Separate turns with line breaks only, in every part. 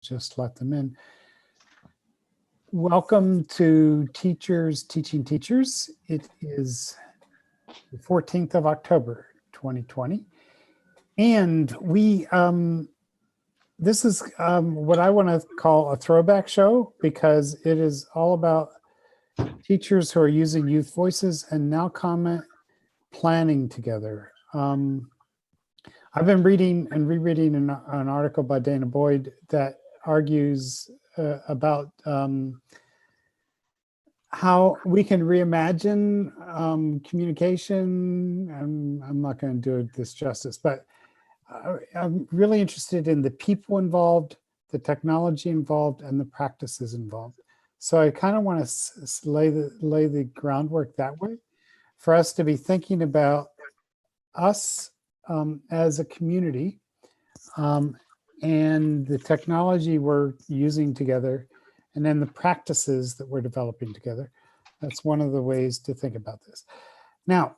just let them in. Welcome to Teachers Teaching Teachers. It is the 14th of October, 2020. And this is what I want to call a throwback show, because it is all about teachers who are using Youth Voices and NowComment planning together. I've been reading and rereading an article by Dana Boyd that argues about how we can reimagine communication. I'm not going to do this justice, but I'm really interested in the people involved, the technology involved, and the practices involved. So I kind of want to lay the groundwork that way for us to be thinking about us as a community and the technology we're using together, and then the practices that we're developing together. That's one of the ways to think about this. Now,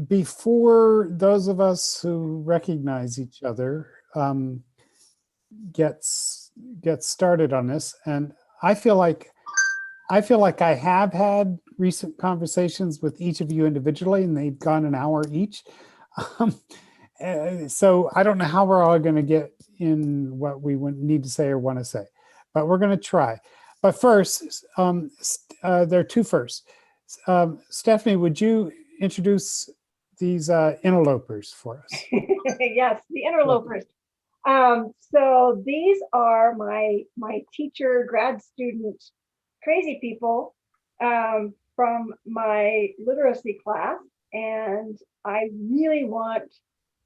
before those of us who recognize each other get started on this, and I feel like I have had recent conversations with each of you individually, and they've gone an hour each. So I don't know how we're all going to get in what we need to say or want to say, but we're going to try. But first, there are two firsts. Stephanie, would you introduce these interlopers for us?
Yes, the interlopers. So these are my teacher, grad student, crazy people from my literacy class, and I really want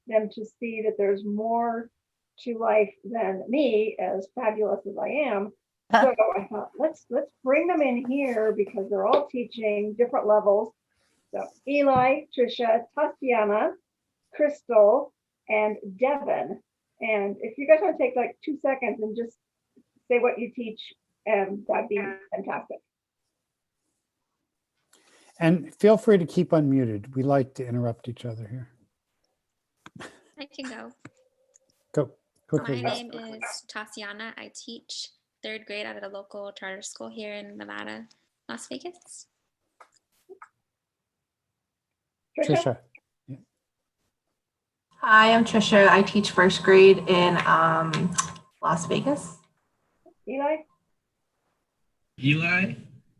them to see that there's more to life than me, as fabulous as I am. So I thought, let's bring them in here because they're all teaching different levels. So Eli, Trisha, Tatiana, Crystal, and Devin. And if you guys want to take like 2 seconds and just say what you teach, that'd be fantastic.
And feel free to keep unmuted. We like to interrupt each other here.
I can go.
Go quickly.
My name is Tatiana. I teach 3rd grade at a local charter school here in Nevada, Las Vegas.
Trisha. Yeah.
Hi, I'm Trisha. I teach 1st grade in Las Vegas.
Eli,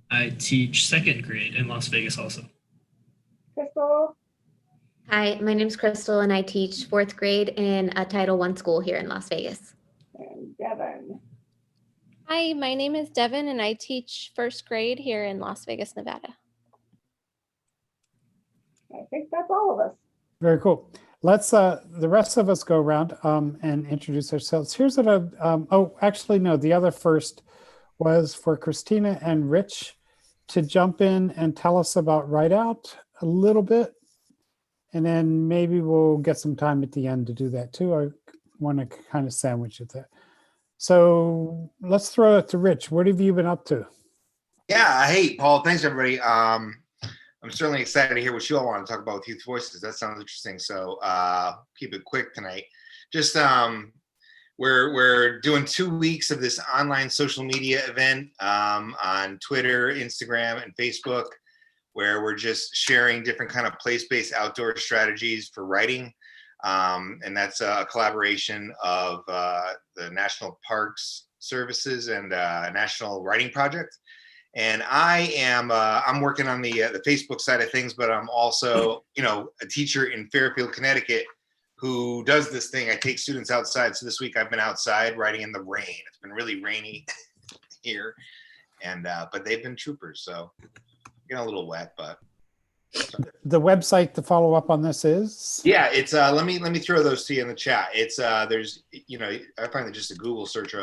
I teach 2nd grade in Las Vegas also.
Crystal.
Hi, my name is Crystal, and I teach 4th grade in a Title I school here in Las Vegas.
And Devin.
Hi, my name is Devin, and I teach 1st grade here in Las Vegas, Nevada.
I think that's all of us.
Very cool. Let's the rest of us go around and introduce ourselves. Here's what oh, actually, no, the other first was for Christina and Rich to jump in and tell us about Write Out a little bit. And then maybe we'll get some time at the end to do that too. I want to kind of sandwich it there. So let's throw it to Rich. What have you been up to?
Yeah, hey, Paul. Thanks, everybody. I'm certainly excited to hear what you all want to talk about with Youth Voices. That sounds interesting. So keep it quick tonight. Just we're doing 2 weeks of this online social media event on Twitter, Instagram, and Facebook, where we're just sharing different kind of place-based outdoor strategies for writing. And that's a collaboration of the National Parks Services and National Writing Project. And I'm working on the Facebook side of things, but I'm also, a teacher in Fairfield, Connecticut, who does this thing. I take students outside. So this week I've been outside writing in the rain. It's been really rainy here, and but they've been troopers. So getting a little wet, but
the website to follow up on this is?
Yeah, it's let me throw those to you in the chat. It's there's I find that just a Google search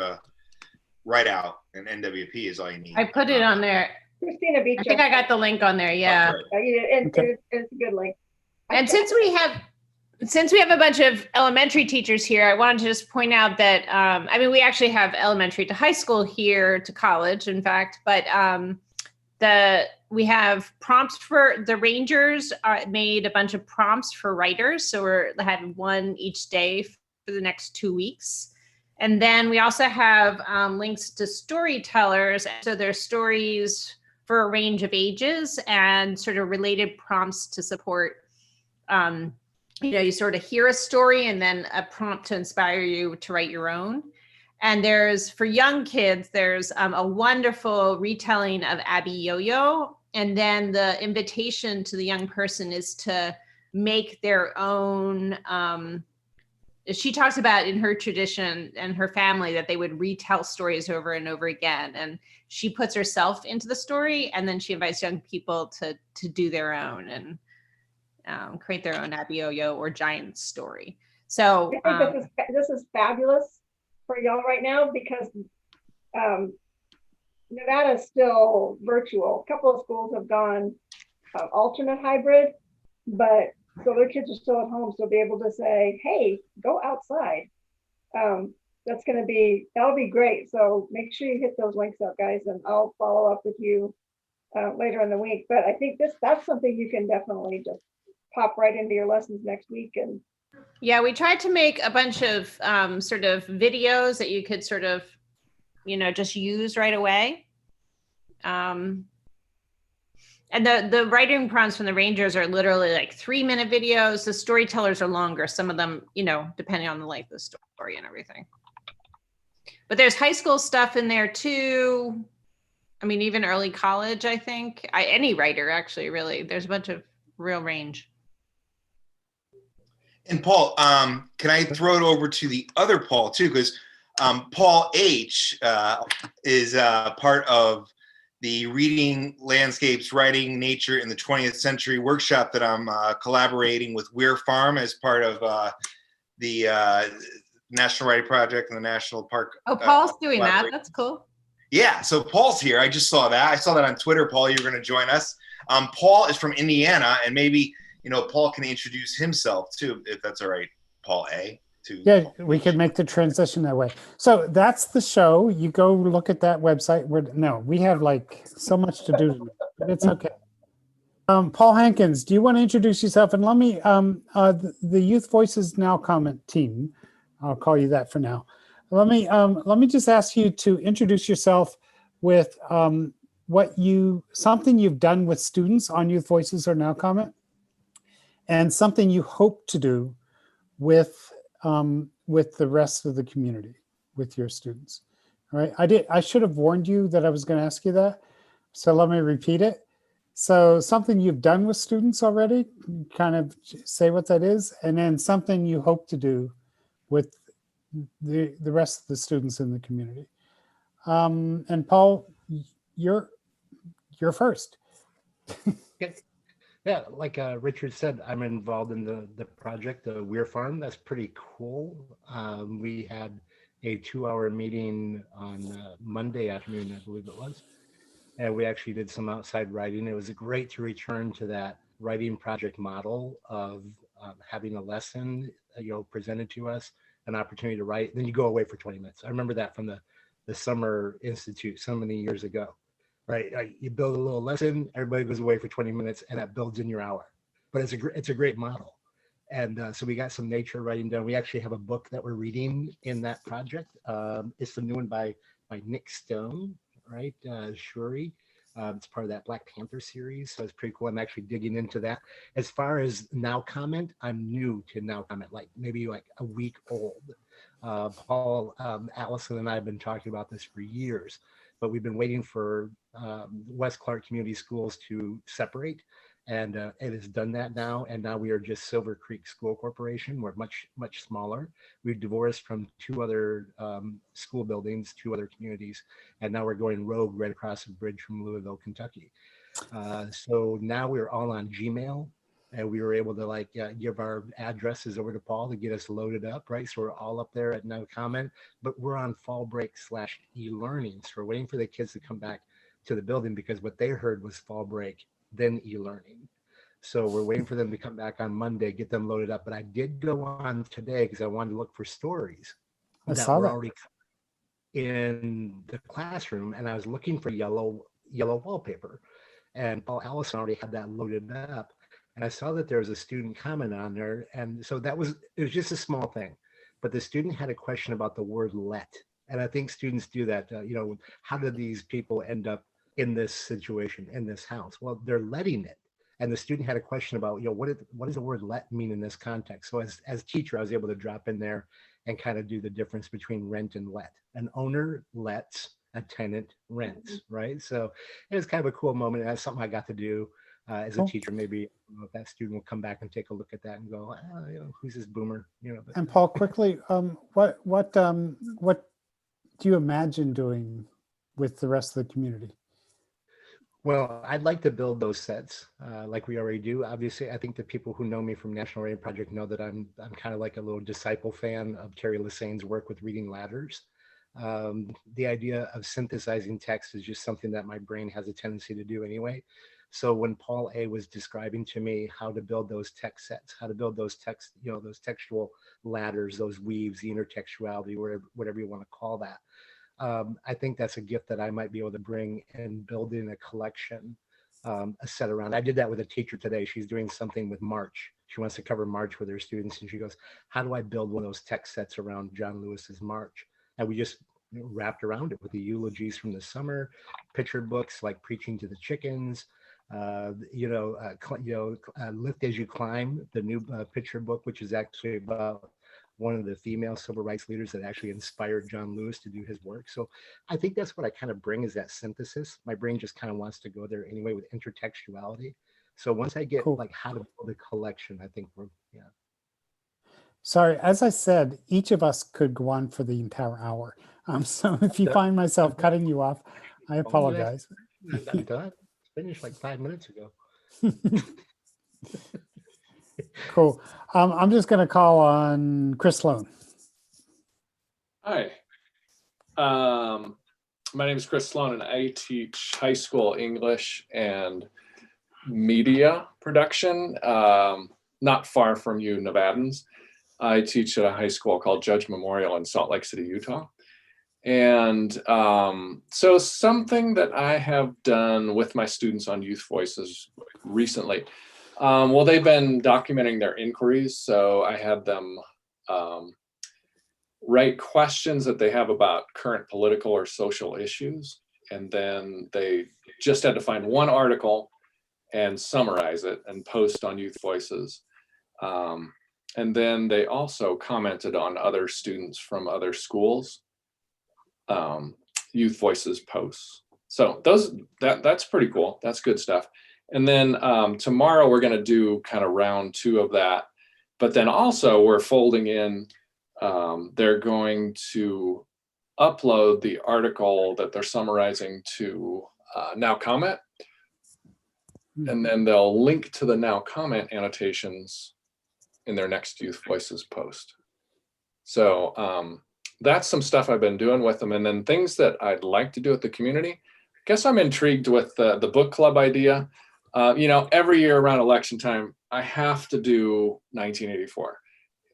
Write Out and NWP is all you need.
I put it on there.
Christina beat
I think I got the link on there. Yeah.
Okay. It's a good link.
And since we have a bunch of elementary teachers here, I wanted to just point out that we actually have elementary to high school here to college, in fact, but we have prompts for the Rangers made a bunch of prompts for writers. So we're having one each day for the next 2 weeks. And then we also have links to storytellers. So there's stories for a range of ages and sort of related prompts to support. You sort of hear a story and then a prompt to inspire you to write your own. And there's, for young kids, there's a wonderful retelling of Abby Yo-Yo. And then the invitation to the young person is to make their own. She talks about in her tradition and her family that they would retell stories over and over again. And she puts herself into the story, and then she invites young people to do their own and create their own Abby Yo-Yo or giant story. So
I think this is fabulous for y'all right now, because Nevada is still virtual. A couple of schools have gone alternate hybrid, but so their kids are still at home, so be able to say, hey, go outside. That'll be great. So make sure you hit those links up, guys, and I'll follow up with you later in the week. But I think that's something you can definitely just pop right into your lessons next week. And
yeah, we tried to make a bunch of sort of videos that you could sort of, just use right away. And the writing prompts from the Rangers are literally like 3-minute videos. The storytellers are longer, some of them, depending on the length of the story and everything. But there's high school stuff in there too. I mean, even early college, I think. Any writer, actually, really. There's a bunch of real range.
And Paul, can I throw it over to the other Paul too? Because Paul H is part of the Reading Landscapes, Writing Nature in the 20th Century workshop that I'm collaborating with Weir Farm as part of the National Writing Project and the National Park.
Oh, Paul's doing that. That's cool.
Yeah, so Paul's here. I just saw that. I saw that on Twitter, Paul. You were going to join us. Paul is from Indiana, and maybe Paul can introduce himself too, if that's all right. Paul A.
Yeah, we could make the transition that way. So that's the show. You go look at that website. We have like so much to do, but it's okay. Paul Hankins, do you want to introduce yourself? And let me, the Youth Voices NowComment team, I'll call you that for now. Let me just ask you to introduce yourself with something you've done with students on Youth Voices or NowComment, and something you hope to do with the rest of the community, with your students. All right. I should have warned you that I was going to ask you that. So let me repeat it. So something you've done with students already, kind of say what that is, and then something you hope to do with the rest of the students in the community. And Paul, you're first.
Yeah, like Richard said, I'm involved in the project, the Weir Farm. That's pretty cool. We had a 2-hour meeting on Monday afternoon, I believe it was. And we actually did some outside writing. It was great to return to that writing project model of having a lesson, presented to us, an opportunity to write. Then you go away for 20 minutes. I remember that from the Summer Institute so many years ago. Right, you build a little lesson, everybody goes away for 20 minutes, and that builds in your hour. But it's a great model, and so we got some nature writing done. We actually have a book that we're reading in that project. It's the new one by Nick Stone, right? Shuri. It's part of that Black Panther series, so it's pretty cool. I'm actually digging into that. As far as NowComment, I'm new to NowComment, maybe a week old. Paul, Allison, and I have been talking about this for years. But we've been waiting for West Clark Community Schools to separate, and it has done that now. And now we are just Silver Creek School Corporation. We're much, much smaller. We've divorced from 2 other school buildings, 2 other communities, and now we're going rogue right across the bridge from Louisville, Kentucky. So now we're all on Gmail. And we were able to give our addresses over to Paul to get us loaded up, right? So we're all up there at NowComment, but we're on fall break / e-learning. So we're waiting for the kids to come back to the building, because what they heard was fall break, then e-learning. So we're waiting for them to come back on Monday, get them loaded up. But I did go on today because I wanted to look for stories that were already in the classroom, and I was looking for yellow wallpaper, and Paul Allison already had that loaded up. And I saw that there was a student comment on there. And so it was just a small thing. but the student had a question about the word let. And I think students do that. How do these people end up in this situation, in this house? Well, they're letting it. And the student had a question about, what does the word let mean in this context? So as teacher, I was able to drop in there and kind of do the difference between rent and let. An owner lets, a tenant rents, right? So it was kind of a cool moment. And that's something I got to do as a teacher. Maybe if that student will come back and take a look at that and go, who's this boomer? But,
and Paul, quickly, what do you imagine doing with the rest of the community?
Well, I'd like to build those sets like we already do. Obviously, I think the people who know me from National Reading Project know that I'm kind of like a little disciple fan of Terry Lassane's work with reading ladders. The idea of synthesizing text is just something that my brain has a tendency to do anyway. So when Paul A. was describing to me how to build those text sets, how to build those text, those textual ladders, those weaves, the intertextuality, whatever you want to call that. I think that's a gift that I might be able to bring and build in a collection, a set around. I did that with a teacher today. She's doing something with March. She wants to cover March with her students. And she goes, how do I build one of those text sets around John Lewis's March? And we just wrapped around it with the eulogies from the summer, picture books like Preaching to the Chickens, Lift as You Climb, the new picture book, which is actually about one of the female civil rights leaders that actually inspired John Lewis to do his work. So I think that's what I kind of bring, is that synthesis. My brain just kind of wants to go there anyway with intertextuality. So once I get like how to build a collection, I think
Sorry, as I said, each of us could go on for the entire hour. So if you find myself cutting you off, I apologize.
I'm done. Finished like 5 minutes ago.
Cool. I'm just going to call on Chris Sloan.
Hi. My name is Chris Sloan, and I teach high school English and media production, not far from you Nevadans. I teach at a high school called Judge Memorial in Salt Lake City, Utah. And so something that I have done with my students on Youth Voices recently, well, they've been documenting their inquiries. So I had them write questions that they have about current political or social issues. And then they just had to find one article and summarize it and post on Youth Voices. And then they also commented on other students from other schools' Youth Voices posts. So that's pretty cool. That's good stuff. And then tomorrow we're going to do kind of round 2 of that. But then also we're folding in, they're going to upload the article that they're summarizing to NowComment. And then they'll link to the NowComment annotations in their next Youth Voices post. So that's some stuff I've been doing with them. And then things that I'd like to do with the community. I guess I'm intrigued with the book club idea. Every year around election time, I have to do 1984.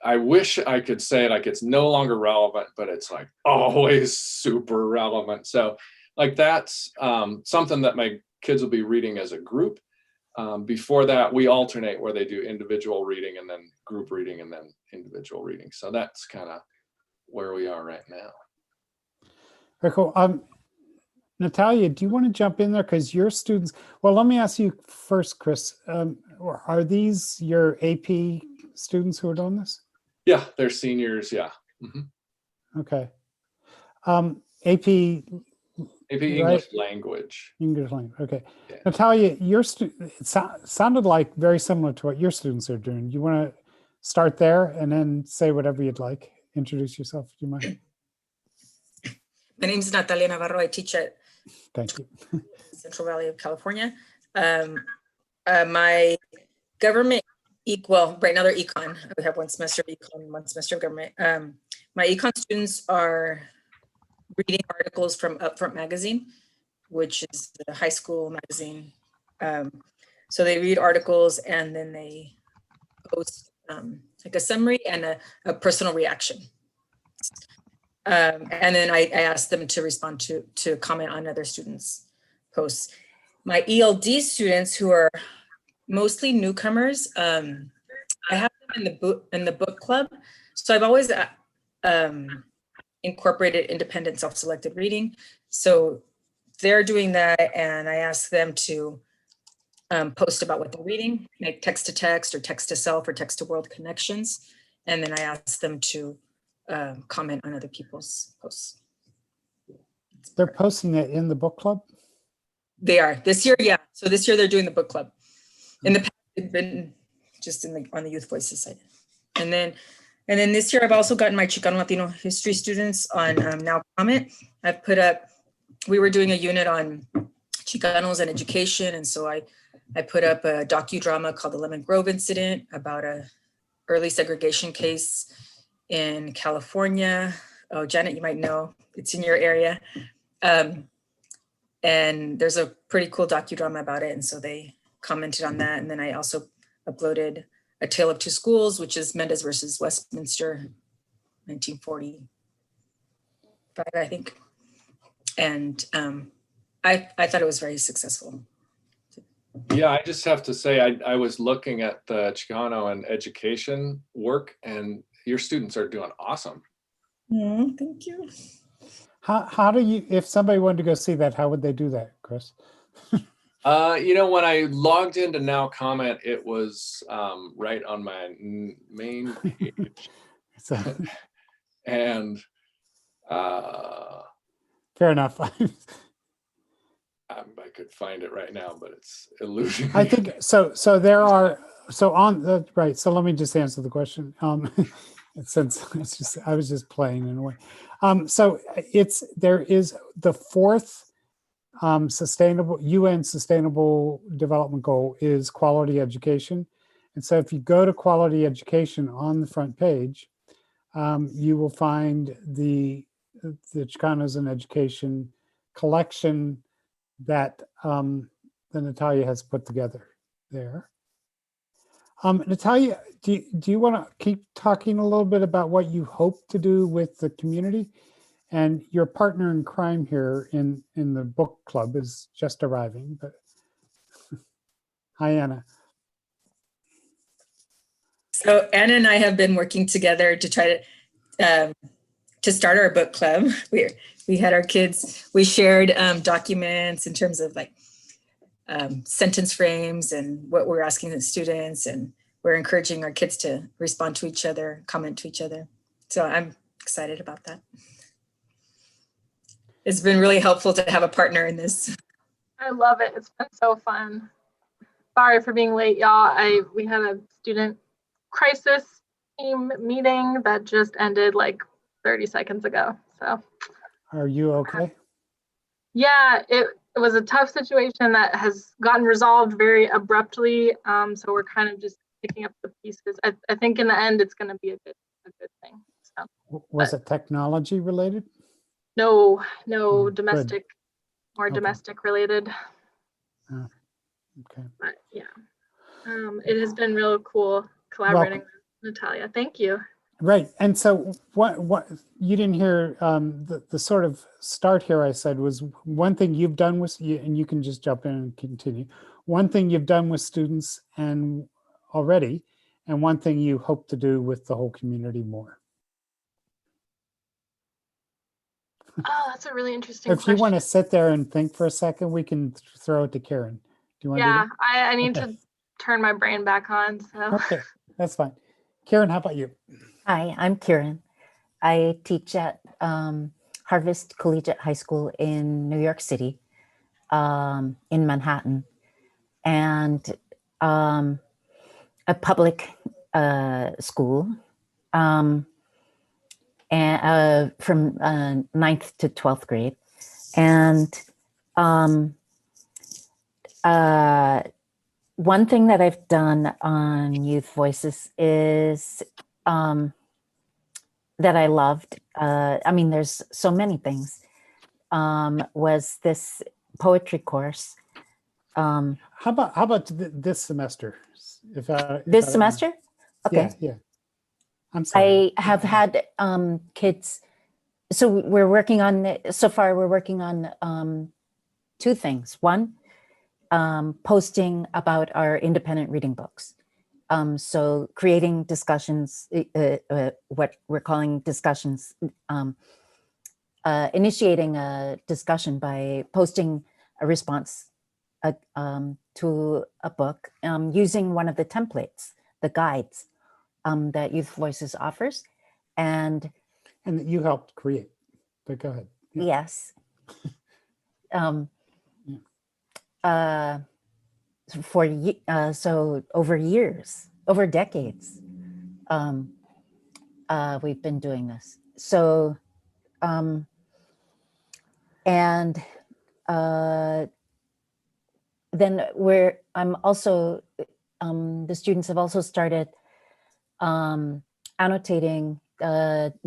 I wish I could say like it's no longer relevant, but it's like always super relevant. So like that's something that my kids will be reading as a group. Before that, we alternate where they do individual reading and then group reading and then individual reading. So that's kind of where we are right now.
Very cool. Natalia, do you want to jump in there? Because your students, well, let me ask you first, Chris, are these your AP students who are doing this?
Yeah, they're seniors, yeah. Mm-hmm.
Okay. AP
English language.
English language, okay.
Yeah.
Natalia, it sounded like very similar to what your students are doing. You want to start there and then say whatever you'd like? Introduce yourself, do you mind?
My name is Natalia Navarro. I teach at
Thank you.
Central Valley of California. My government, right now they're econ. We have 1 semester of econ, 1 semester of government. My econ students are reading articles from Upfront magazine, which is the high school magazine. So they read articles and then they post like a summary and a personal reaction. And then I asked them to respond to comment on other students' posts. My ELD students, who are mostly newcomers, I have them in the book club. So I've always incorporated independent self-selected reading. So they're doing that, and I asked them to post about what they're reading, like text to text or text to self or text to world connections. And then I asked them to comment on other people's posts.
They're posting it in the book club?
They are this year, yeah. So this year they're doing the book club. In the past, it's been just on the Youth Voices site. And then this year I've also gotten my Chicano Latino history students on NowComment. I've put up, we were doing a unit on Chicanos and education, and so I put up a docudrama called The Lemon Grove Incident about a early segregation case in California. Oh, Janet, you might know, it's in your area. And there's a pretty cool docudrama about it, and so they commented on that. And then I also uploaded A Tale of Two Schools, which is Mendez versus Westminster, 1945, I think. And I thought it was very successful.
Yeah, I just have to say, I was looking at the Chicano and education work, and your students are doing awesome.
Thank you.
How do you, if somebody wanted to go see that, how would they do that, Chris?
You know, when I logged into NowComment, it was right on my main page. And
fair enough.
I could find it right now, but it's eluding me.
I think so. So there are, so on the right. So let me just answer the question. Since it's just, I was just playing in a way. So there is the fourth sustainable UN Sustainable Development Goal is quality education. And so if you go to quality education on the front page, you will find the Chicanos in Education collection that Natalia has put together there. Natalia, do you want to keep talking a little bit about what you hope to do with the community? And your partner in crime here in the book club is just arriving, but hi, Anna.
So Anna and I have been working together to try to start our book club. We had our kids, we shared documents in terms of like sentence frames and what we're asking the students, and we're encouraging our kids to respond to each other, comment to each other. So I'm excited about that. It's been really helpful to have a partner in this.
I love it. It's been so fun. Sorry for being late, y'all. We had a student crisis team meeting that just ended like 30 seconds ago. So
are you okay?
Yeah, it was a tough situation that has gotten resolved very abruptly. So we're kind of just picking up the pieces. I think in the end, it's going to be a good thing. So,
was it technology related?
No, domestic,
good.
more
Okay.
domestic related.
Okay.
But yeah, it has been real cool collaborating with Natalia. Thank you.
Right. And so what you didn't hear the sort of start here I said was one thing you've done with, and you can just jump in and continue. One thing you've done with students and already, and one thing you hope to do with the whole community more.
Oh, that's a really interesting
If
question.
you want to sit there and think for a second, we can throw it to Karen. Do you want to do that?
I need to turn my brain back on. So
okay, that's fine. Karen, how about you?
Hi, I'm Karen. I teach at Harvest Collegiate High School in New York City, in Manhattan, and a public school, and from 9th to 12th grade. And one thing that I've done on Youth Voices is that I loved, I mean, there's so many things, was this poetry course.
How about this semester? If
this semester? Okay.
Yeah. I'm sorry.
I have had kids, so we're working on, so far we're working on two things. One, posting about our independent reading books. So creating discussions, what we're calling discussions, initiating a discussion by posting a response to a book using one of the templates, the guides that Youth Voices offers. And
that you helped create, but go ahead. Yeah.
Yes. So over years, over decades, we've been doing this. So, and then I'm also, the students have also started annotating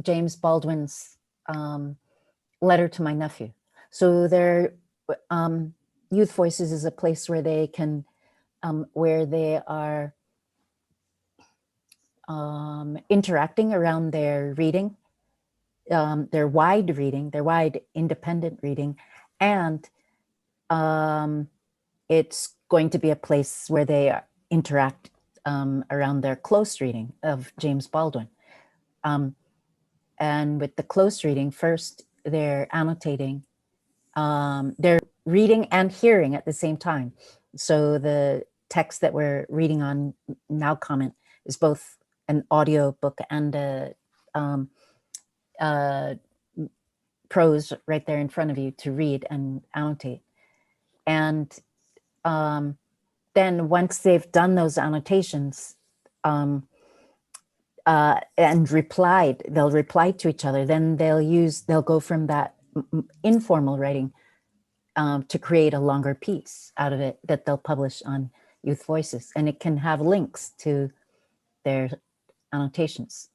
James Baldwin's letter to my nephew. So their Youth Voices is a place where they can, where they are interacting around their reading, their wide independent reading, and it's going to be a place where they interact around their close reading of James Baldwin. And with the close reading, first they're annotating, they're reading and hearing at the same time. So the text that we're reading on NowComment is both an audio book and a prose right there in front of you to read and annotate. And then once they've done those annotations and replied, they'll reply to each other, then they'll go from that informal writing to create a longer piece out of it that they'll publish on Youth Voices. And it can have links to their annotations.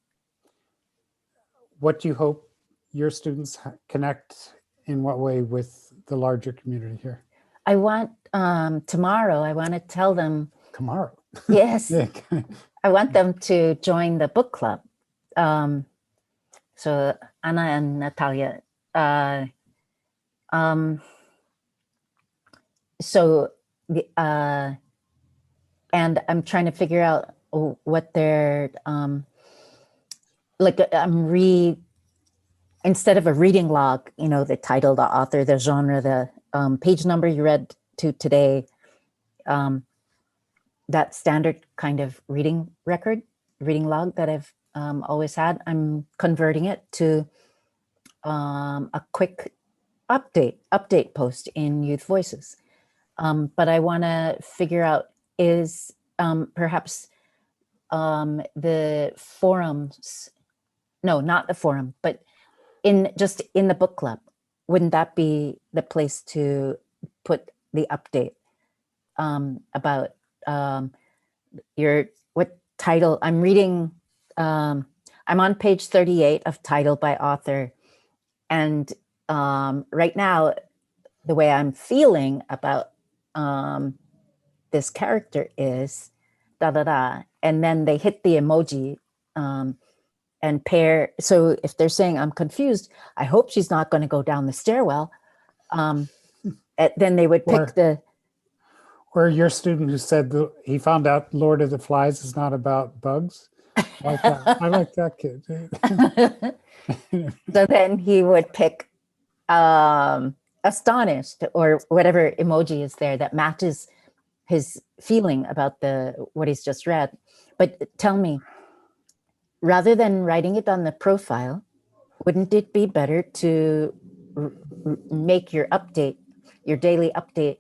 What do you hope your students connect in what way with the larger community here?
I want, tomorrow, I want to tell them.
Tomorrow?
Yes.
Yeah.
I want them to join the book club. So Anna and Natalia, and I'm trying to figure out what their, instead of a reading log, the title, the author, the genre, the page number you read to today, that standard kind of reading log that I've always had, I'm converting it to a quick update post in Youth Voices. But I want to figure out is perhaps the forums, no, not the forum, but just in the book club, wouldn't that be the place to put the update about what title I'm reading? I'm on page 38 of title by author. And right now, the way I'm feeling about this character is da da da. And then they hit the emoji and pair. So if they're saying I'm confused, I hope she's not going to go down the stairwell. Then they would pick
or your student who said he found out Lord of the Flies is not about bugs. I like that kid.
So then he would pick astonished or whatever emoji is there that matches his feeling about what he's just read. But tell me, rather than writing it on the profile, wouldn't it be better to make your daily update?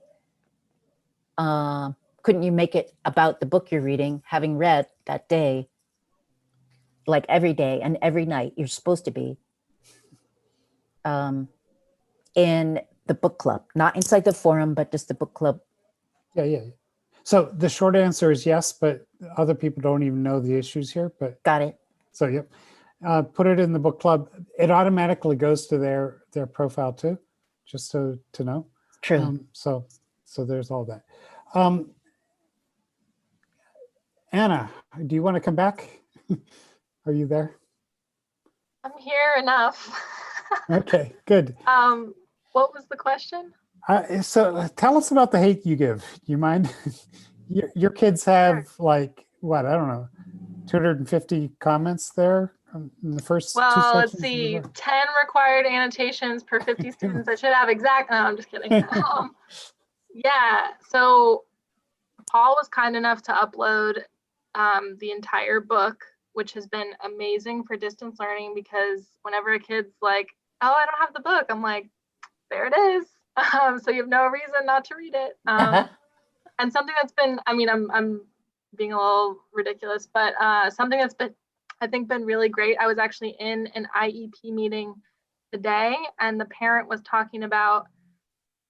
Couldn't you make it about the book you're reading, having read that day, like every day and every night you're supposed to be in the book club, not inside the forum, but just the book club?
Yeah. So the short answer is yes, but other people don't even know the issues here. But
got it.
So yep, put it in the book club. It automatically goes to their profile too, just to know.
True.
So there's all that. Anna, do you want to come back? Are you there?
I'm here enough.
Okay, good.
What was the question?
So tell us about the hate you give. Do you mind? Your kids have like what, I don't know, 250 comments there in the first two
Well, let's
sections of the
see,
book.
10 required annotations per 50 students. I should have exact, no, I'm just kidding. Yeah, so Paul was kind enough to upload the entire book, which has been amazing for distance learning, because whenever a kid's like, oh, I don't have the book, I'm like, there it is. So you have no reason not to read it. And something that's been, I mean, I'm being a little ridiculous, but something that's been, I think, been really great. I was actually in an IEP meeting today, and the parent was talking about,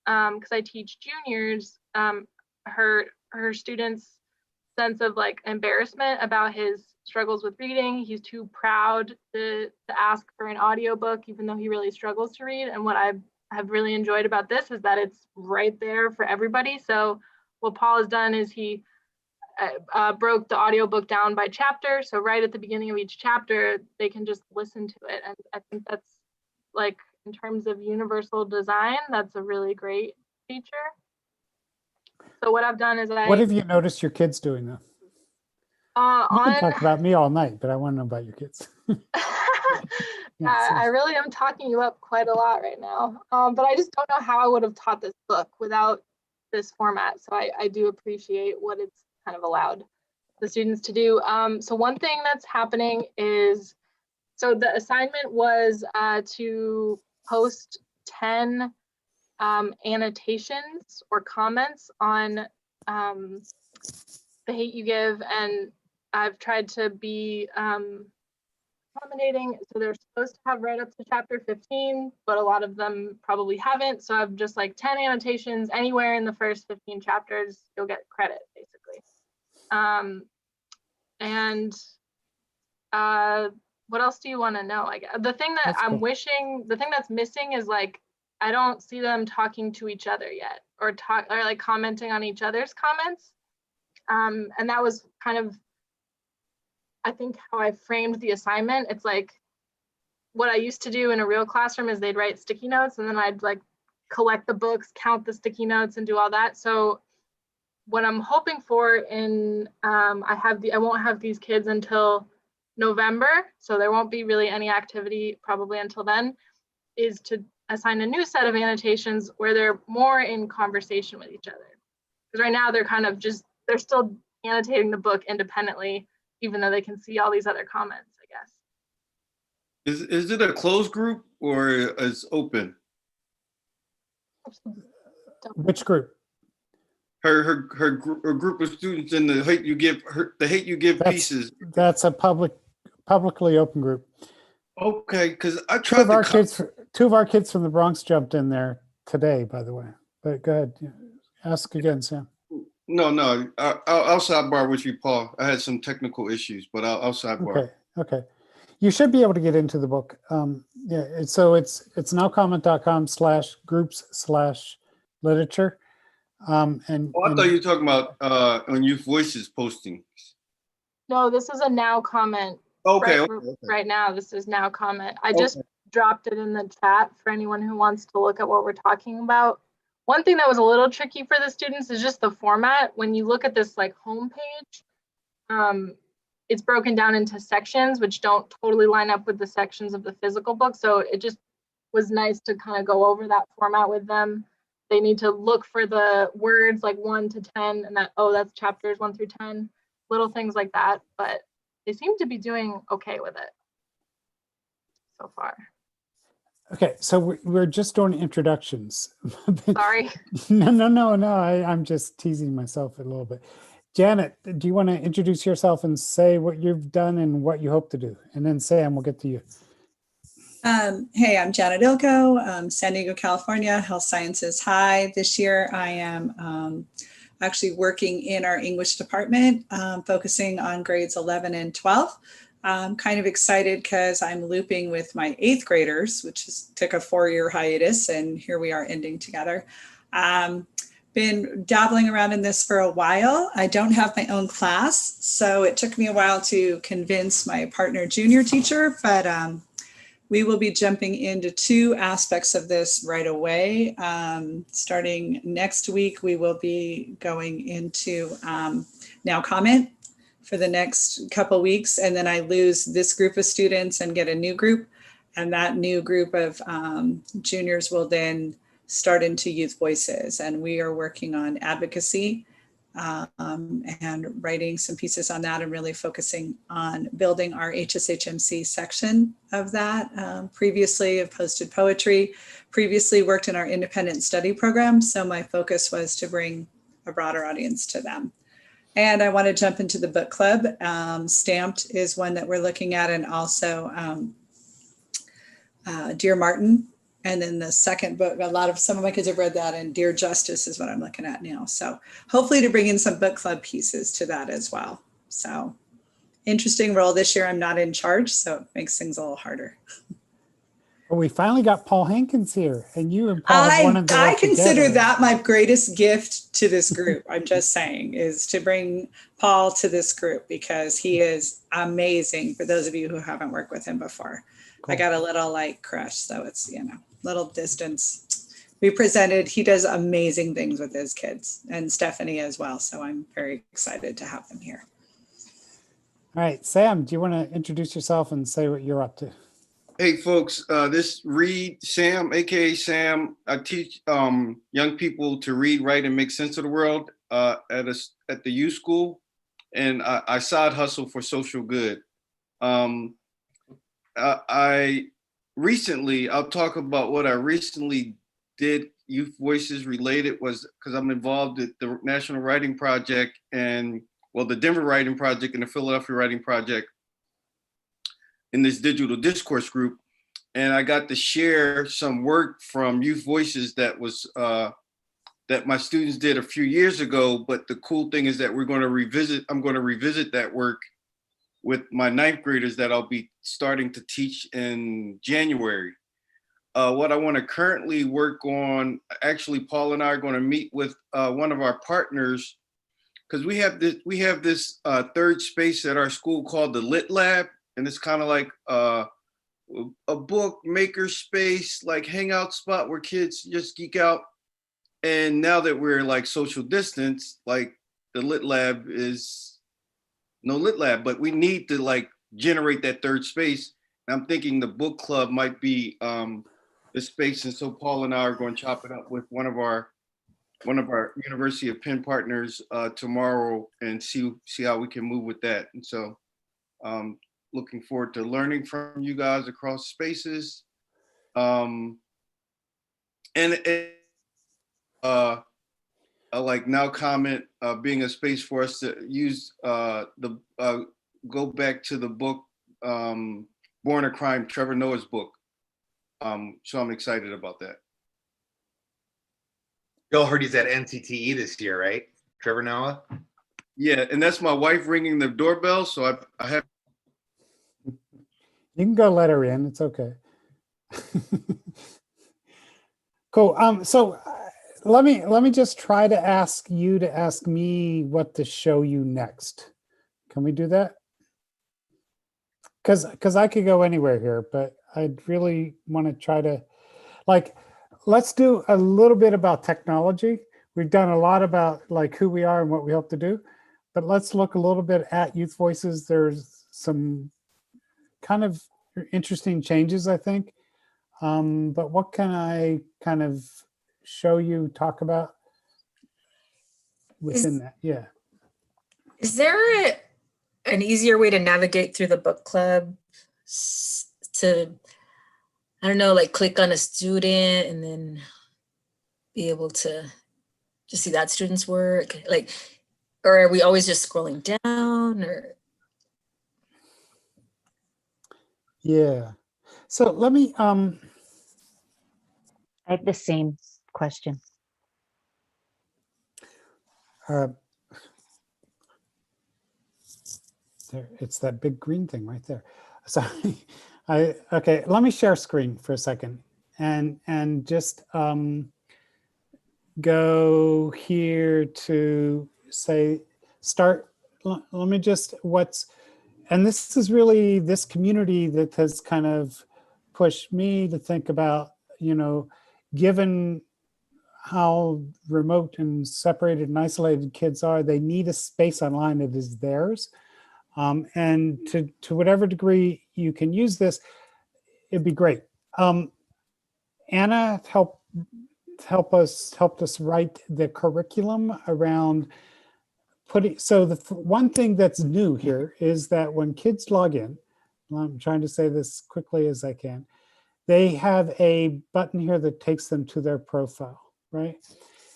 because I teach juniors, her students' sense of like embarrassment about his struggles with reading. He's too proud to ask for an audiobook, even though he really struggles to read. And what I have really enjoyed about this is that it's right there for everybody. So what Paul has done is he broke the audiobook down by chapter. So right at the beginning of each chapter, they can just listen to it. And I think that's, like, in terms of universal design, that's a really great feature. So what I've done is
What have you noticed your kids doing though? You can talk about me all night, but I want to know about your kids.
I really am talking you up quite a lot right now, but I just don't know how I would have taught this book without this format. So I do appreciate what it's kind of allowed the students to do. So one thing that's happening is, so the assignment was to post 10 annotations or comments on The Hate You Give, and I've tried to be accommodating. So they're supposed to have right up to chapter 15, but a lot of them probably haven't. So I've just like 10 annotations anywhere in the first 15 chapters, you'll get credit basically. What else do you want to know? Like, the thing that I'm wishing, the thing that's missing is, like, I don't see them talking to each other yet, or like commenting on each other's comments. And that was kind of, I think, how I framed the assignment. It's like, what I used to do in a real classroom is they'd write sticky notes, and then I'd like collect the books, count the sticky notes, and do all that. So what I'm hoping for in, I won't have these kids until November, so there won't be really any activity probably until then, is to assign a new set of annotations where they're more in conversation with each other. Because right now they're kind of just, they're still annotating the book independently, even though they can see all these other comments, I guess.
Is it a closed group or is open?
Which group?
Her group of students in the Hate You Give, the Hate You Give pieces.
That's a publicly open group.
Okay, because I tried
two of our kids from the Bronx jumped in there today, by the way. But go ahead, ask again, Sam.
No, I'll sidebar with you, Paul. I had some technical issues, but I'll sidebar.
Okay. You should be able to get into the book. Yeah, so it's nowcomment.com/groups/literature.
I thought you were talking about on Youth Voices posting.
No, this is a NowComment.
Okay.
Right now, this is NowComment. I just dropped it in the chat for anyone who wants to look at what we're talking about. One thing that was a little tricky for the students is just the format. When you look at this like homepage, it's broken down into sections, which don't totally line up with the sections of the physical book. So it just was nice to kind of go over that format with them. They need to look for the words like 1 to 10, and that's chapters 1 through 10, little things like that. But they seem to be doing okay with it so far.
Okay, so we're just doing introductions.
Sorry.
No. I'm just teasing myself a little bit. Janet, do you want to introduce yourself and say what you've done and what you hope to do? And then Sam, we'll get to you.
Hey, I'm Janet Ilko, San Diego, California, Health Sciences High. This year I am actually working in our English department, focusing on grades 11 and 12. I'm kind of excited because I'm looping with my 8th graders, which took a 4-year hiatus, and here we are ending together. Been dabbling around in this for a while. I don't have my own class, so it took me a while to convince my partner junior teacher, but we will be jumping into 2 aspects of this right away. Starting next week, we will be going into NowComment. for the next couple weeks, and then I lose this group of students and get a new group. And that new group of juniors will then start into Youth Voices. And we are working on advocacy and writing some pieces on that and really focusing on building our HSHMC section of that. Previously, I've posted poetry, previously worked in our independent study program. So my focus was to bring a broader audience to them. And I want to jump into the book club. Stamped is one that we're looking at, and also Dear Martin. And then the second book, some of my kids have read that, and Dear Justice is what I'm looking at now. So hopefully to bring in some book club pieces to that as well. So interesting role this year. I'm not in charge, so it makes things a little harder.
Well, we finally got Paul Hankins here, and you and Paul have wanted to
I
work
consider
together.
that my greatest gift to this group. I'm just saying, is to bring Paul to this group, because he is amazing. For those of you who haven't worked with him before, cool. I got a little crush, so it's, little distance. He does amazing things with his kids, and Stephanie as well. So I'm very excited to have them here.
All right, Sam, do you want to introduce yourself and say what you're up to?
Hey folks, this Reed Sam, aka Sam. I teach young people to read, write, and make sense of the world at the youth school, and I side hustle for social good. I'll talk about what I recently did. Youth Voices related was because I'm involved at the National Writing Project and the Denver Writing Project and the Philadelphia Writing Project in this digital discourse group. And I got to share some work from Youth Voices that was that my students did a few years ago. But the cool thing is that I'm going to revisit that work with my 9th graders that I'll be starting to teach in January. What I want to currently work on, actually, Paul and I are going to meet with one of our partners, because we have this third space at our school called the Lit Lab. And it's kind of like a book maker space, like hangout spot where kids just geek out. And now that we're social distance, the Lit Lab is no Lit Lab, but we need to generate that third space. And I'm thinking the book club might be the space. And so Paul and I are going to chop it up with one of our University of Penn partners tomorrow and see how we can move with that. And so looking forward to learning from you guys across spaces. And like NowComment being a space for us to use go back to the book Born a Crime, Trevor Noah's book. So I'm excited about that.
Y'all heard he's at NCTE this year, right? Trevor Noah?
Yeah, and that's my wife ringing the doorbell, so I have.
You can go let her in. It's okay. Cool. So let me just try to ask you to ask me what to show you next. Can we do that? Because I could go anywhere here, but I'd really want to try to let's do a little bit about technology. We've done a lot about who we are and what we hope to do, but let's look a little bit at Youth Voices. There's some kind of interesting changes, I think. But what can I kind of show you, talk about within that? Yeah.
Is there an easier way to navigate through the book club to, I don't know, click on a student and then be able to just see that student's work? Or are we always just scrolling down or?
Yeah. So let me,
I have the same question.
there, it's that big green thing right there. Sorry. Okay, let me share screen for a second and just go here to say start. Let me just and this is really this community that has kind of pushed me to think about, given how remote and separated and isolated kids are, they need a space online that is theirs. And to whatever degree you can use this, it'd be great. Anna helped us write the curriculum around putting, so the one thing that's new here is that when kids log in, I'm trying to say this quickly as I can, they have a button here that takes them to their profile, right?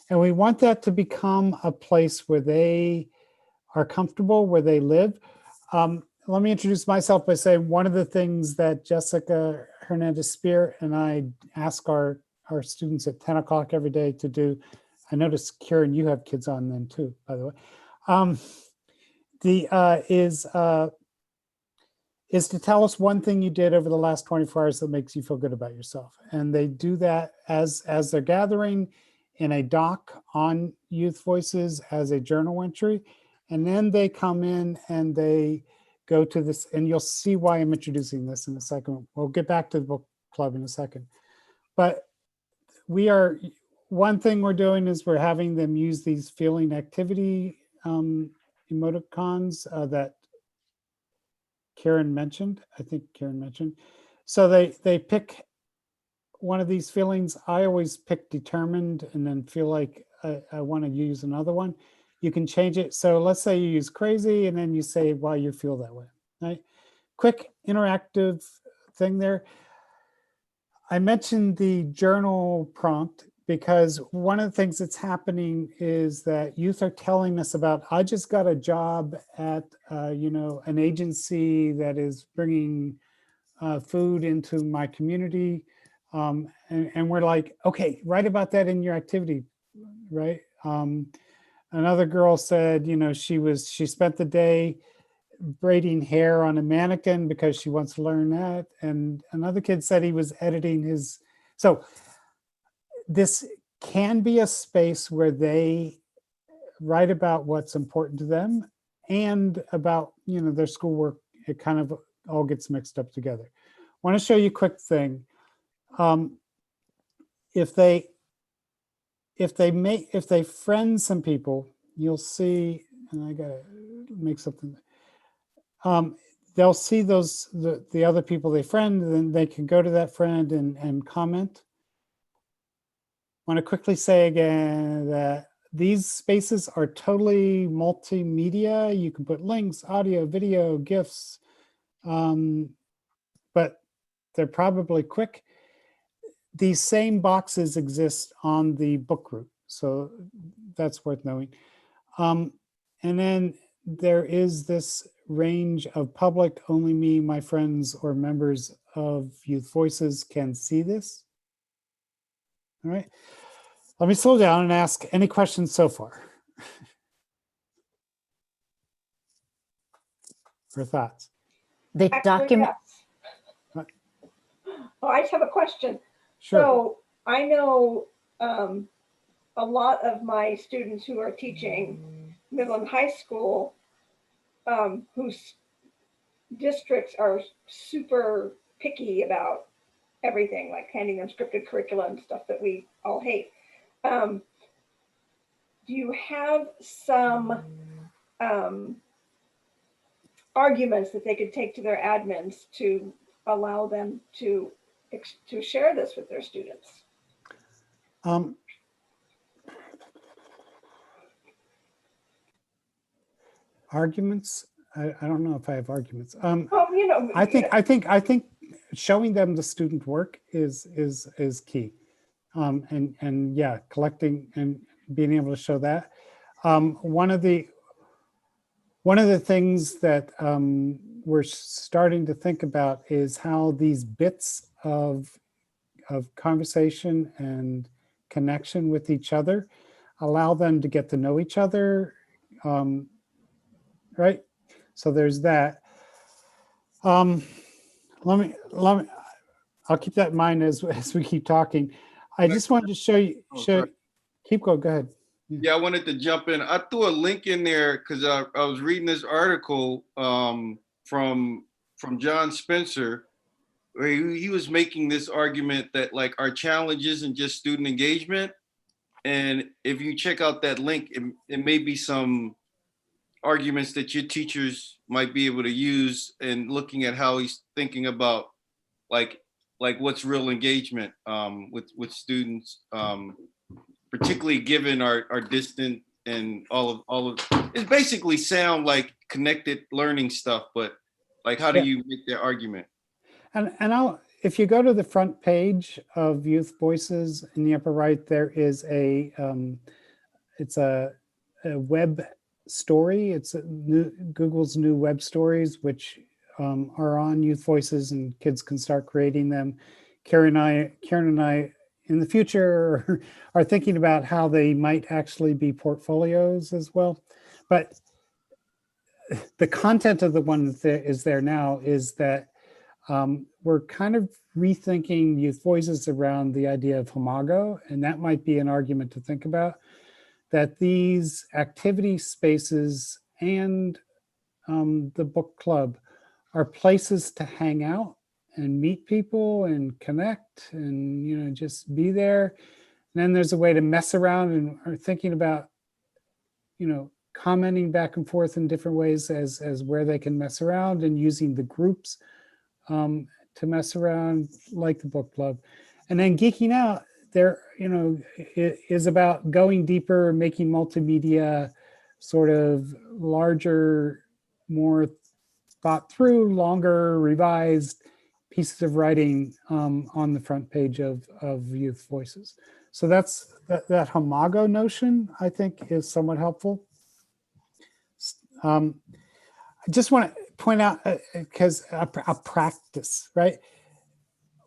And we want that to become a place where they are comfortable, where they live. Let me introduce myself by saying one of the things that Jessica Hernandez-Spear and I ask our students at 10 o'clock every day to do, I noticed, Karen, you have kids on then too, by the way, is to tell us one thing you did over the last 24 hours that makes you feel good about yourself. And they do that as they're gathering in a doc on Youth Voices as a journal entry. And then they come in and they go to this, and you'll see why I'm introducing this in a second. We'll get back to the book club in a second. But one thing we're doing is we're having them use these feeling activity emoticons that Karen mentioned, I think Karen mentioned. So they pick one of these feelings. I always pick determined and then feel like I want to use another one. You can change it. So let's say you use crazy and then you say why you feel that way, right? Quick interactive thing there. I mentioned the journal prompt because one of the things that's happening is that youth are telling us about, I just got a job at, an agency that is bringing food into my community. And we're like, okay, write about that in your activity, right? Another girl said, she spent the day braiding hair on a mannequin because she wants to learn that. And another kid said he was editing his. So this can be a space where they write about what's important to them and about, their schoolwork. It kind of all gets mixed up together. I want to show you a quick thing. If they friend some people, you'll see, and I gotta make something. They'll see the other people they friend, and then they can go to that friend and comment. I want to quickly say again that these spaces are totally multimedia. You can put links, audio, video, GIFs, but they're probably quick. These same boxes exist on the book group, so that's worth knowing. And then there is this range of public, only me, my friends, or members of Youth Voices can see this. All right, let me slow down and ask any questions so far. Or thoughts?
The document.
Yes. Oh, I just have a question.
Sure.
So I know a lot of my students who are teaching middle and high school whose districts are super picky about everything, like handing them scripted curriculum, stuff that we all hate. Do you have some arguments that they could take to their admins to allow them to share this with their students?
Arguments? I don't know if I have arguments. I think showing them the student work is key. And yeah, collecting and being able to show that. One of the things that we're starting to think about is how these bits of conversation and connection with each other allow them to get to know each other, right? So there's that. Let me. I'll keep that in mind as we keep talking. I just wanted to show you. Keep going. Go ahead.
Yeah, I wanted to jump in. I threw a link in there because I was reading this article from John Spencer, where he was making this argument that like our challenge isn't just student engagement. And if you check out that link, it may be some arguments that your teachers might be able to use and looking at how he's thinking about like what's real engagement with students, particularly given our distant and all of it basically sound like connected learning stuff, but like how do you make that argument?
And if you go to the front page of Youth Voices in the upper right, there is it's a web story. It's Google's new web stories, which are on Youth Voices, and kids can start creating them. Karen and I in the future are thinking about how they might actually be portfolios as well. But the content of the one that is there now is that we're kind of rethinking Youth Voices around the idea of Homago, and that might be an argument to think about, that these activity spaces and the book club are places to hang out and meet people and connect and just be there. And then there's a way to mess around and are thinking about commenting back and forth in different ways as where they can mess around, and using the groups to mess around like the book club. And then Geeking Out there, it is about going deeper, making multimedia sort of larger, more thought through, longer, revised pieces of writing on the front page of Youth Voices. So that's that Homago notion, I think, is somewhat helpful. I just want to point out, because a practice, right?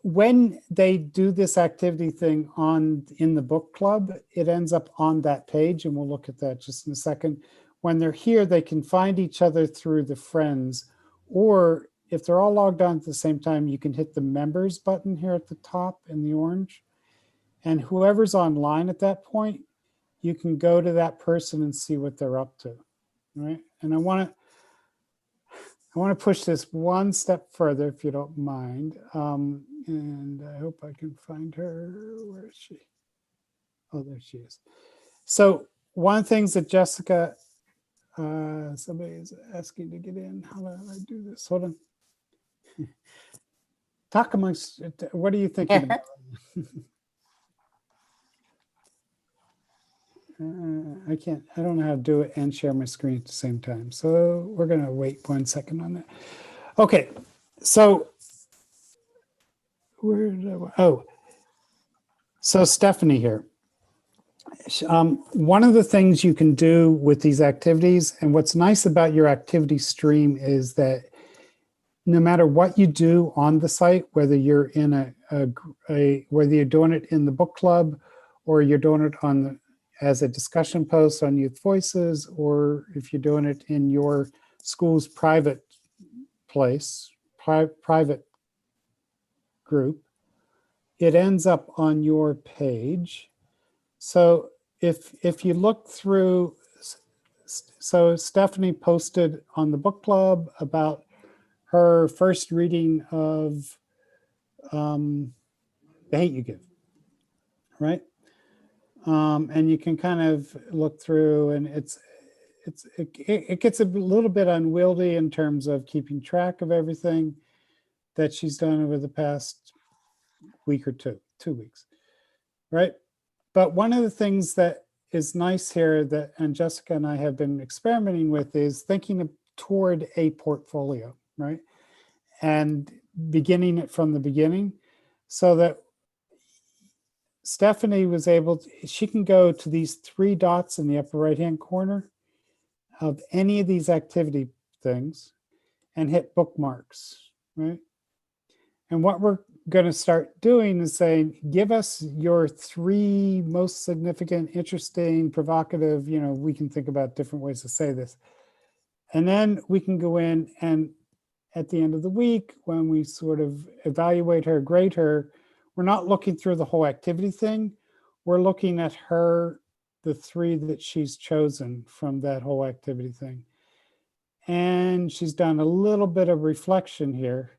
When they do this activity thing in the book club, it ends up on that page, and we'll look at that just in a second. When they're here, they can find each other through the friends, or if they're all logged on at the same time, you can hit the members button here at the top in the orange. And whoever's online at that point, you can go to that person and see what they're up to, right? And I want to push this one step further, if you don't mind. And I hope I can find her. Where is she? Oh, there she is. So one of the things that Jessica, somebody is asking to get in. How do I do this? Hold on. Talk amongst, what are you thinking about? I don't know how to do it and share my screen at the same time. So we're going to wait 1 second on that. Okay, so so Stephanie here. One of the things you can do with these activities, and what's nice about your activity stream, is that no matter what you do on the site, whether you're in whether you're doing it in the book club, or you're doing it as a discussion post on Youth Voices, or if you're doing it in your school's private place, private group, it ends up on your page. So if you look through, so Stephanie posted on the book club about her first reading of The Hate You Give, right? And you can kind of look through, and it gets a little bit unwieldy in terms of keeping track of everything that she's done over the past week or 2 weeks, right? But one of the things that is nice here and Jessica and I have been experimenting with, is thinking toward a portfolio, right? And beginning it from the beginning, so that Stephanie was she can go to these 3 dots in the upper right-hand corner of any of these activity things and hit bookmarks, right? And what we're going to start doing is saying, give us your 3 most significant, interesting, provocative, we can think about different ways to say this. And then we can go in, and at the end of the week, when we sort of evaluate her, grade her, we're not looking through the whole activity thing. We're looking at the 3 that she's chosen from that whole activity thing. And she's done a little bit of reflection here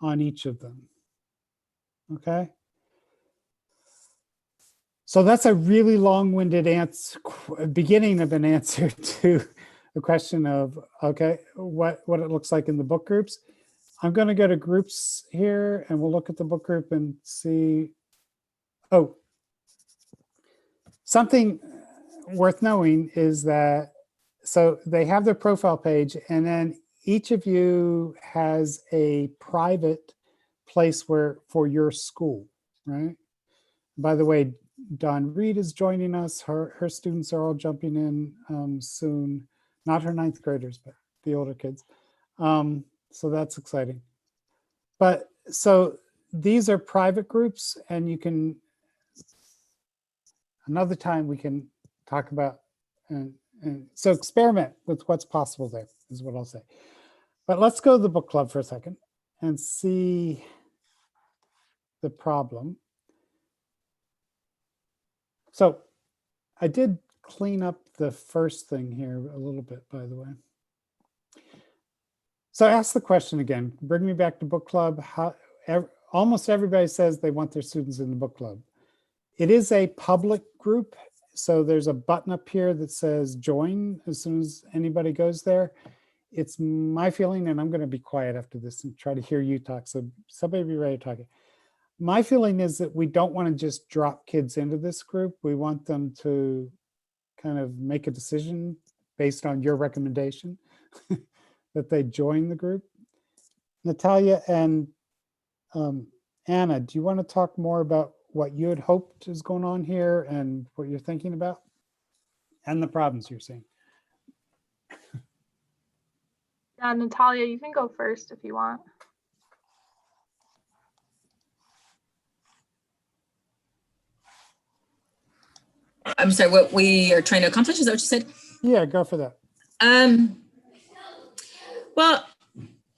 on each of them. Okay. So that's a really long-winded beginning of an answer to the question of, okay, what it looks like in the book groups. I'm going to go to groups here and we'll look at the book group and see. Oh, something worth knowing is that, so they have their profile page and then each of you has a private place where for your school, right? By the way, Dawn Reed is joining us. Her students are all jumping in soon. Not her ninth graders, but the older kids. So that's exciting. But so these are private groups and you can, another time we can talk about, and so experiment with what's possible there is what I'll say. But let's go to the book club for a second and see the problem. So I did clean up the first thing here a little bit, by the way. So I asked the question again, bring me back to book club. Almost everybody says they want their students in the book club. It is a public group. So there's a button up here that says join as soon as anybody goes there. It's my feeling, and I'm going to be quiet after this and try to hear you talk. So somebody be ready to talk. My feeling is that we don't want to just drop kids into this group. We want them to kind of make a decision based on your recommendation that they join the group. Natalia and Anna, do you want to talk more about what you had hoped is going on here and what you're thinking about and the problems you're seeing?
Yeah, Natalia, you can go first if you want.
I'm sorry, what we are trying to accomplish, is that what you said?
Yeah, go for that.
Well,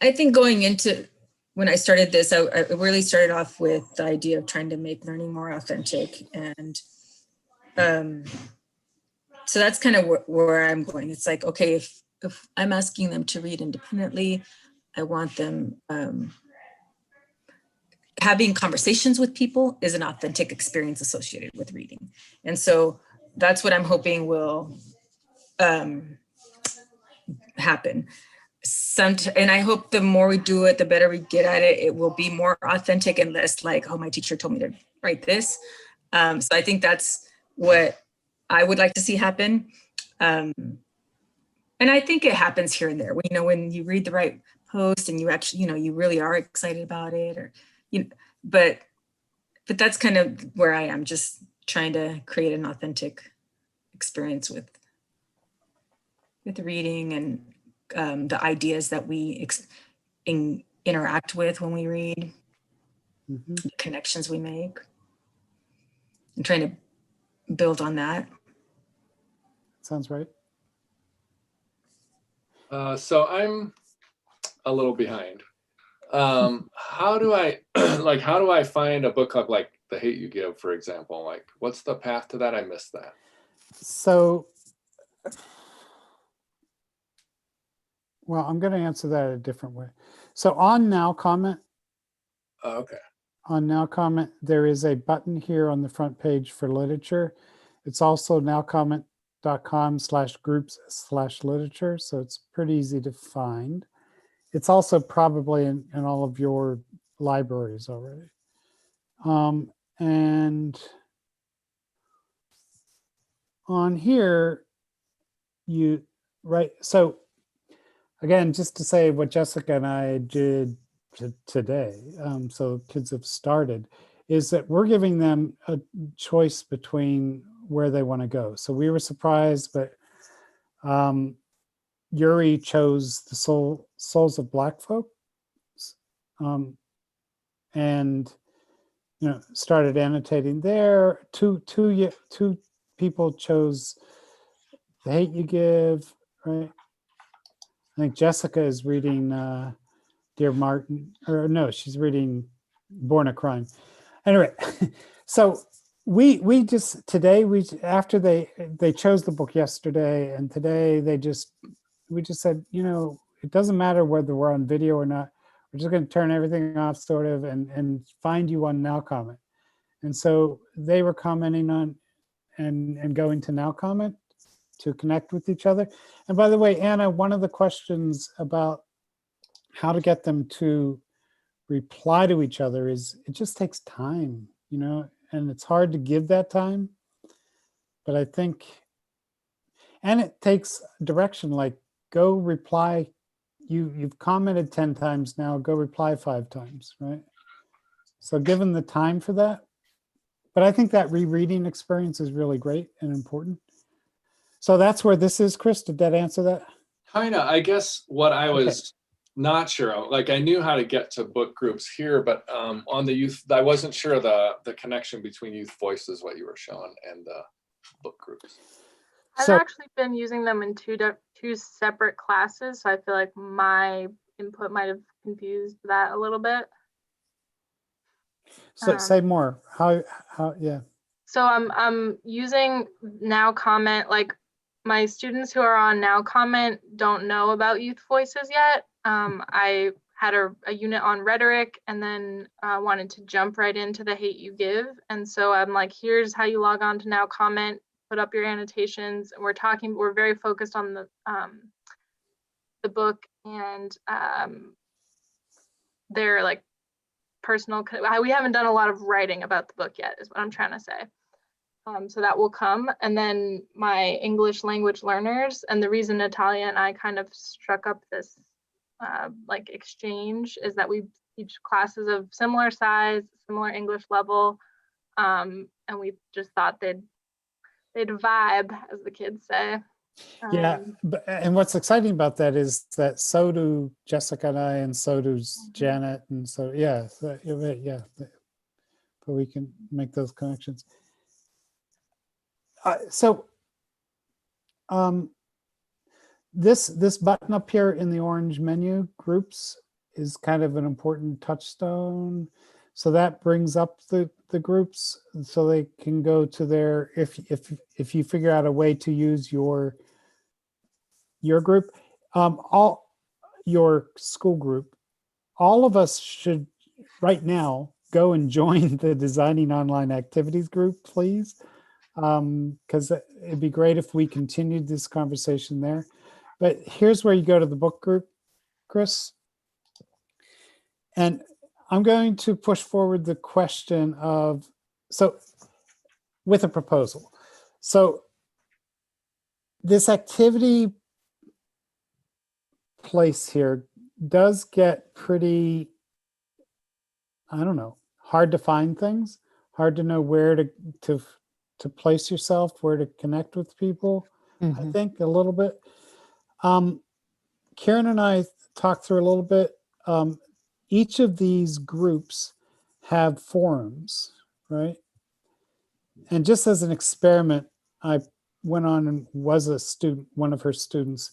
I think going into, when I started this, I really started off with the idea of trying to make learning more authentic. And so that's kind of where I'm going. It's like, okay, if I'm asking them to read independently, I want them, having conversations with people is an authentic experience associated with reading. And so that's what I'm hoping will happen. And I hope the more we do it, the better we get at it. It will be more authentic and less like, oh, my teacher told me to write this. So I think that's what I would like to see happen. And I think it happens here and there. When you read the right post and you actually, you really are excited about it, or but that's kind of where I am, just trying to create an authentic experience with reading and the ideas that we interact with when we read, the connections we make, and trying to build on that.
Sounds right.
So I'm a little behind. How do I how do I find a book club like The Hate You Give, for example? Like, what's the path to that? I missed that.
So, well, I'm going to answer that a different way. So on NowComment,
Okay.
on NowComment, there is a button here on the front page for literature. It's also nowcomment.com/groups/literature. So it's pretty easy to find. It's also probably in all of your libraries already. And on here, so again, just to say what Jessica and I did today, so kids have started, is that we're giving them a choice between where they want to go. So we were surprised, but Yuri chose the Souls of Black Folk, and started annotating there. Two people chose The Hate You Give, right? I think Jessica is reading Dear Martin, or no, she's reading Born a Crime. Anyway, so we just today after they chose the book yesterday, and today we just said, it doesn't matter whether we're on video or not. We're just going to turn everything off, sort of, and find you on NowComment. And so they were commenting on and going to NowComment to connect with each other. And by the way, Anna, one of the questions about how to get them to reply to each other is it just takes time, you know, and it's hard to give that time. But I think, and it takes direction, like go reply. You've commented 10 times now, go reply 5 times, right? So given the time for that, but I think that rereading experience is really great and important. So that's where this is, Chris. Did that answer that?
Kinda. I guess what I was not sure of, like I knew how to get to book groups here, but on the youth, I wasn't sure the connection between Youth Voices, what you were showing, and the book groups.
I've actually been using them in two separate classes, so I feel like my input might have confused that a little bit.
So say more. How yeah.
So I'm using NowComment. Like my students who are on NowComment don't know about Youth Voices yet. I had a unit on rhetoric and then wanted to jump right into the Hate You Give. And so I'm like, here's how you log on to NowComment, put up your annotations. And we're very focused on the book and their like personal, we haven't done a lot of writing about the book yet is what I'm trying to say. So that will come. And then my English language learners, and the reason Natalia and I kind of struck up this like exchange is that we teach classes of similar size, similar English level, and we just thought they'd vibe, as the kids say.
Yeah, and what's exciting about that is that so do Jessica and I, and so does Janet, and so yeah, but we can make those connections. This button up here in the orange menu, groups, is kind of an important touchstone. So that brings up the groups so they can go to their, if you figure out a way to use your group, all your school group, all of us should right now go and join the Designing Online Activities group, please. Because it'd be great if we continued this conversation there. But here's where you go to the book group, Chris. And I'm going to push forward the question of, so with a proposal. So this activity place here does get pretty, I don't know, hard to find things, hard to know where to place yourself, where to connect with people. I think a little bit. Karen and I talked through a little bit. Each of these groups have forums, right? And just as an experiment, I went on and was a student, one of her students,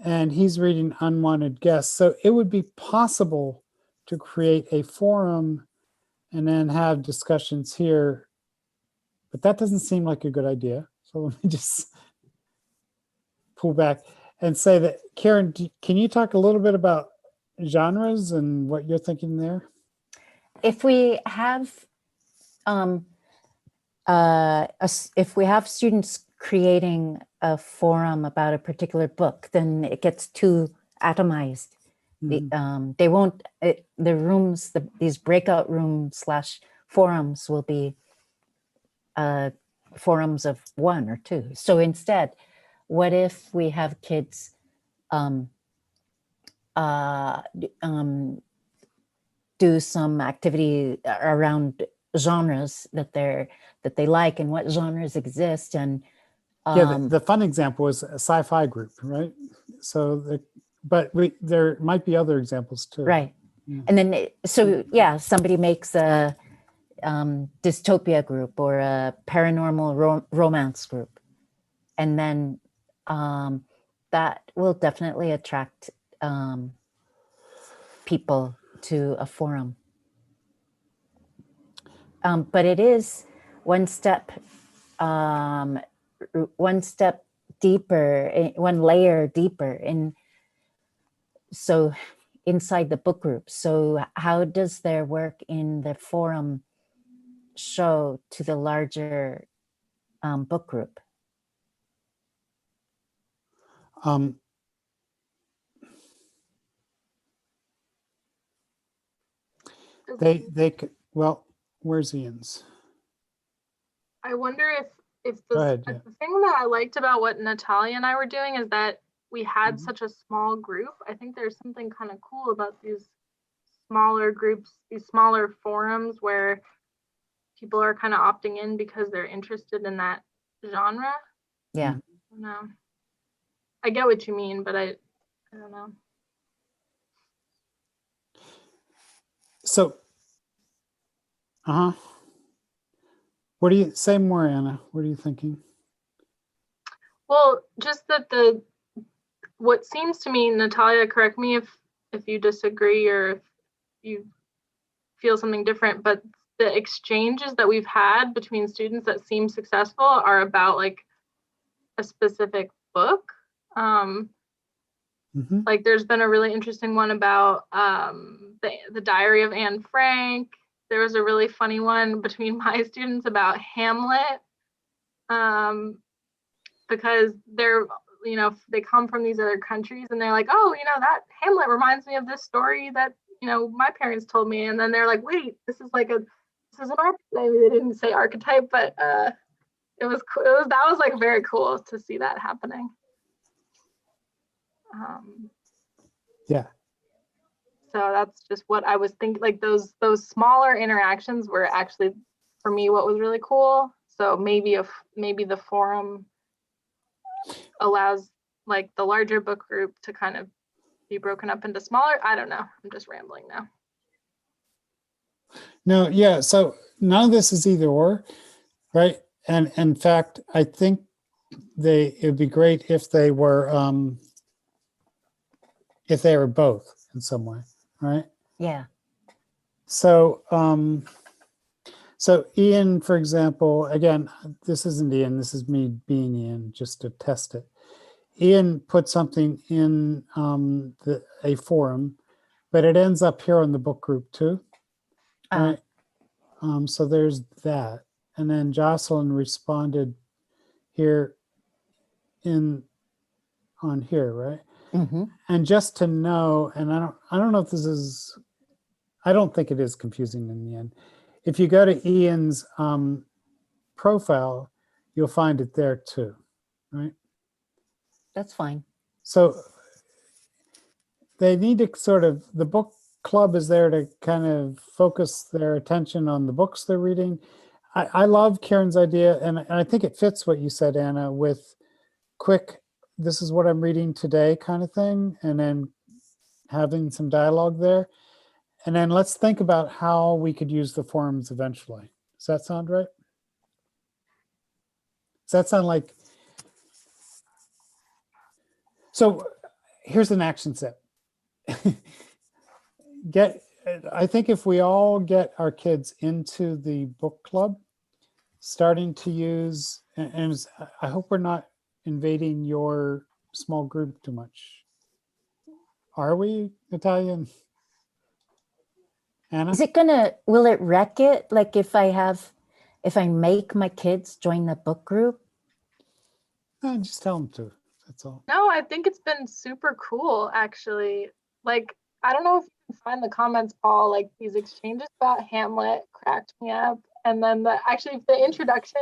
and he's reading Unwanted Guests. So it would be possible to create a forum and then have discussions here, but that doesn't seem like a good idea. So let me just pull back and say that, Karen, can you talk a little bit about genres and what you're thinking there?
If we have if we have students creating a forum about a particular book, then it gets too atomized. They won't, the rooms, these breakout rooms / forums will be forums of 1 or 2. So instead, what if we have kids do some activity around genres that they like and what genres exist? And
yeah, the fun example is a sci-fi group, right? So but there might be other examples too,
right? Yeah. And then somebody makes a dystopia group or a paranormal romance group, and then that will definitely attract people to a forum. But it is one step deeper, one layer deeper in. So inside the book group. So how does their work in the forum show to the larger book group?
Um, they could, well, where's Ian's?
I wonder if
Go
the
ahead, yeah.
the thing that I liked about what Natalia and I were doing is that we had
Mhm.
such a small group. I think there's something kind of cool about these smaller groups, these smaller forums where people are kind of opting in because they're interested in that genre.
Yeah.
Mm.
I don't know. I get what you mean, but I don't know.
So, what do you say more, Anna? What are you thinking?
Well, just that what seems to me, Natalia, correct me if you disagree or if you feel something different, but the exchanges that we've had between students that seem successful are about like a specific book. Like there's been a really interesting one about the Diary of Anne Frank. There was a really funny one between my students about Hamlet, because they're, they come from these other countries and they're like, oh, that Hamlet reminds me of this story that, my parents told me. And then they're like, wait, this is an archetype. They didn't say archetype, but it was cool. That was like very cool to see that happening.
Yeah.
So that's just what I was thinking. Like those smaller interactions were actually, for me, what was really cool. So maybe the forum allows like the larger book group to kind of be broken up into smaller. I don't know. I'm just rambling now.
No, yeah. So none of this is either or, right? And in fact, I think it would be great if they were both in some way, right?
Yeah.
So so Ian, for example, again, this isn't Ian, this is me being Ian just to test it. Ian put something in a forum, but it ends up here on the book group too, right? So there's that. And then Jocelyn responded here on here, right?
Mm-hmm.
And just to know, and I don't know if this is, I don't think it is confusing in the end. If you go to Ian's profile, you'll find it there too, right?
That's fine.
So they need to sort of, the book club is there to kind of focus their attention on the books they're reading. I love Karen's idea, and I think it fits what you said, Anna, with quick, this is what I'm reading today kind of thing, and then having some dialogue there. And then let's think about how we could use the forums eventually. Does that sound right? Does that sound like, so here's an action set. I think if we all get our kids into the book club, starting to use, and I hope we're not invading your small group too much. Are we, Natalia and Anna?
Is it will it wreck it? Like if I make my kids join the book group?
No, just tell them to, that's all.
No, I think it's been super cool, actually. Like, I don't know if you can find the comments, Paul, like these exchanges about Hamlet cracked me up. And then the introduction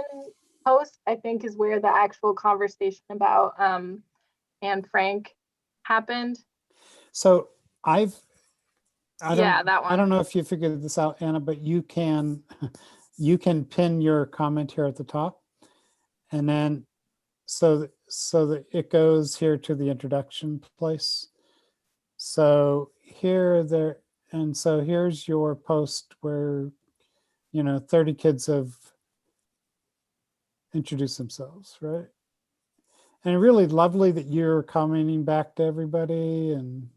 post, I think, is where the actual conversation about Anne Frank happened.
So
that one.
I don't know if you figured this out, Anna, but you can pin your comment here at the top, and then so that it goes here to the introduction place. So here, and so here's your post where 30 kids have introduced themselves, right? And really lovely that you're commenting back to everybody, and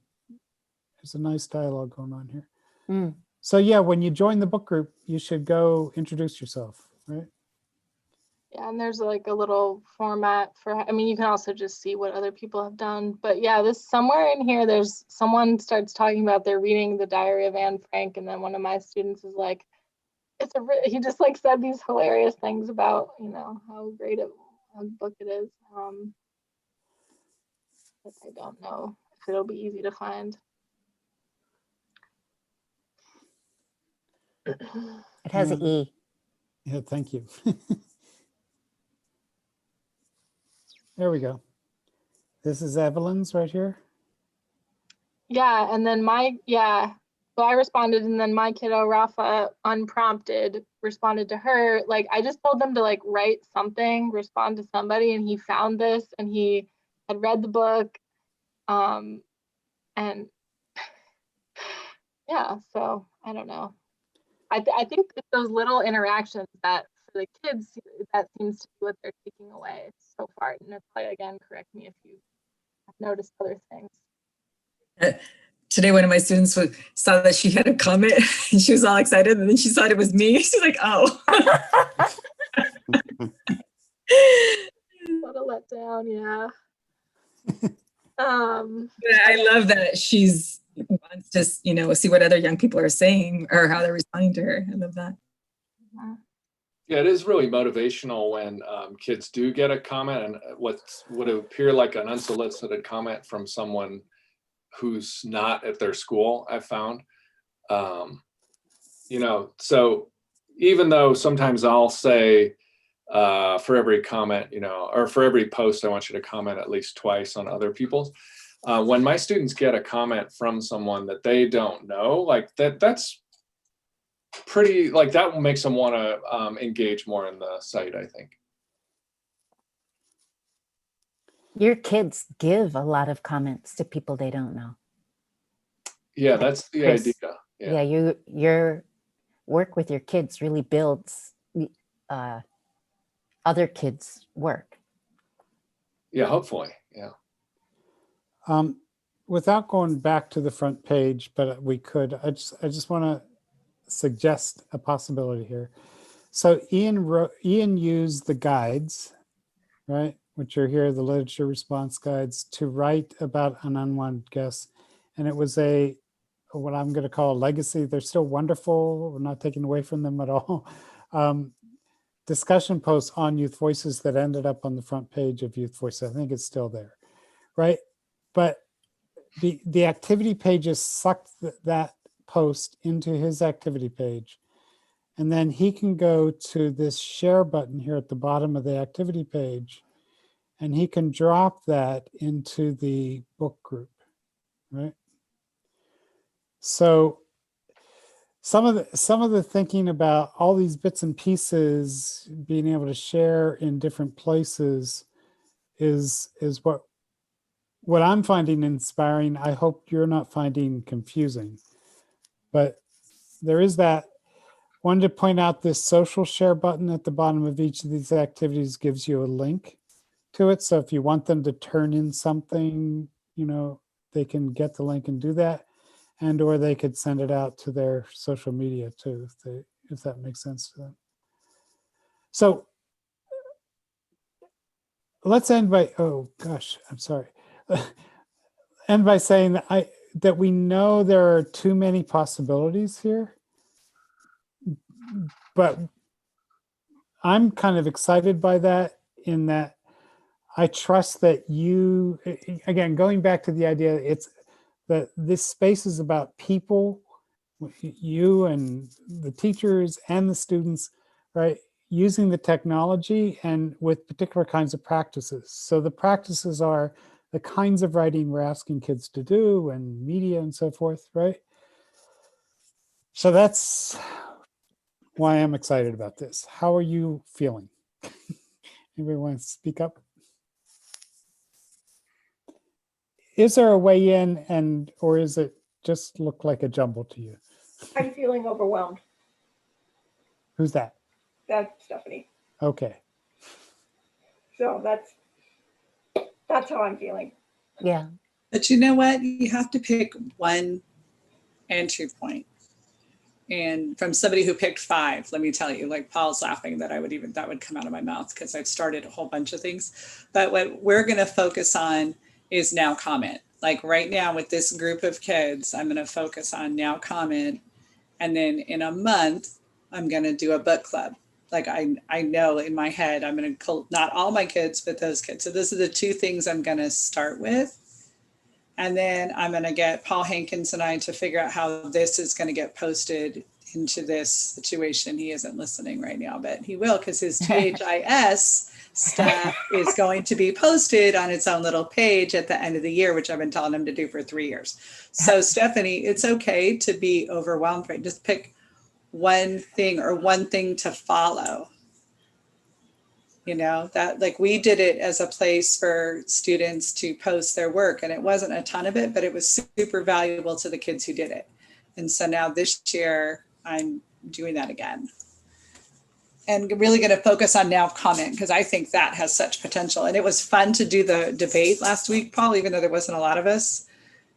there's a nice dialogue going on here.
Mm.
So yeah, when you join the book group, you should go introduce yourself, right?
Yeah, and there's like a little format for, you can also just see what other people have done. But yeah, this somewhere in here, there's someone starts talking about they're reading the Diary of Anne Frank, and then one of my students is like, he just like said these hilarious things about, how great a book it is. but I don't know if it'll be easy to find.
It has an E.
Yeah, thank you. There we go. This is Evelyn's right here.
Yeah, and then so I responded, and then my kiddo Rafa, unprompted, responded to her. Like, I just told them to like write something, respond to somebody, and he found this, and he had read the book, and yeah, so I don't know. I think it's those little interactions that for the kids, that seems to be what they're taking away so far. And that's why, again, correct me if you have noticed other things.
Today, one of my students saw that she had a comment and she was all excited, and then she thought it was me. She's like, oh.
What a letdown, yeah.
I love that she's wants to, see what other young people are saying or how they're responding to her. I love that.
Yeah, it is really motivational when kids do get a comment, and what would appear like an unsolicited comment from someone who's not at their school, I've found. So even though sometimes I'll say for every comment, or for every post, I want you to comment at least twice on other people's. When my students get a comment from someone that they don't know, like that's pretty, like that makes them want to engage more in the site, I think.
Your kids give a lot of comments to people they don't know.
Yeah, that's the
Chris,
idea.
Yeah, your work with your kids really builds other kids' work.
Yeah, hopefully, yeah.
Without going back to the front page, but we could, I just want to suggest a possibility here. So Ian used the guides, right, which are here, the literature response guides, to write about an unwanted guest. And it was what I'm going to call a legacy. They're still wonderful. We're not taking away from them at all. Discussion posts on Youth Voices that ended up on the front page of Youth Voices. I think it's still there, right? But the activity pages sucked that post into his activity page. And then he can go to this share button here at the bottom of the activity page, and he can drop that into the book group, right? So some of the thinking about all these bits and pieces being able to share in different places is what I'm finding inspiring. I hope you're not finding confusing, but there is that. Wanted to point out this social share button at the bottom of each of these activities gives you a link to it. So if you want them to turn in something, they can get the link and do that. And or they could send it out to their social media too, if that makes sense to them. So let's end by, oh gosh, I'm sorry. End by saying that we know there are too many possibilities here, but I'm kind of excited by that, in that I trust that you, again, going back to the idea, it's that this space is about people, you and the teachers and the students, right? Using the technology and with particular kinds of practices. So the practices are the kinds of writing we're asking kids to do, and media and so forth, right? So that's why I'm excited about this. How are you feeling? Anybody want to speak up? Is there a way in, or is it just look like a jumble to you?
I'm feeling overwhelmed.
Who's that?
That's Stephanie.
Okay.
So that's how I'm feeling.
Yeah.
But you know what? You have to pick one entry point. And from somebody who picked 5, let me tell you, like Paul's laughing that would come out of my mouth because I've started a whole bunch of things. But what we're going to focus on is NowComment. Like right now with this group of kids, I'm going to focus on NowComment. And then in a month, I'm going to do a book club. Like I know in my head, I'm going to not all my kids, but those kids. So those are the 2 things I'm going to start with. And then I'm going to get Paul Hankins and I to figure out how this is going to get posted into this situation. He isn't listening right now, but he will, because his THIS stuff is going to be posted on its own little page at the end of the year, which I've been telling him to do for 3 years. So Stephanie, it's okay to be overwhelmed, right? Just pick one thing or one thing to follow. You know, that like we did it as a place for students to post their work, and it wasn't a ton of it, but it was super valuable to the kids who did it. And so now this year I'm doing that again. And really going to focus on NowComment, because I think that has such potential. And it was fun to do the debate last week, Paul, even though there wasn't a lot of us,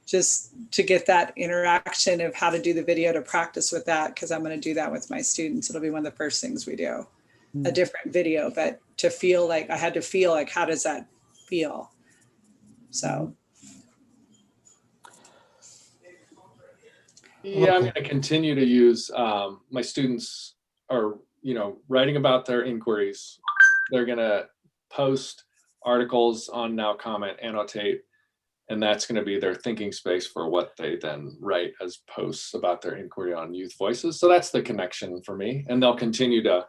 just to get that interaction of how to do the video, to practice with that, because I'm going to do that with my students. It'll be one of the first things we do, a different video, but to feel like, I had to feel like, how does that feel? So.
Yeah, I'm going to continue to use, my students are, you know, writing about their inquiries. They're going to post articles on NowComment, annotate, and that's going to be their thinking space for what they then write as posts about their inquiry on Youth Voices. So that's the connection for me. And they'll continue to,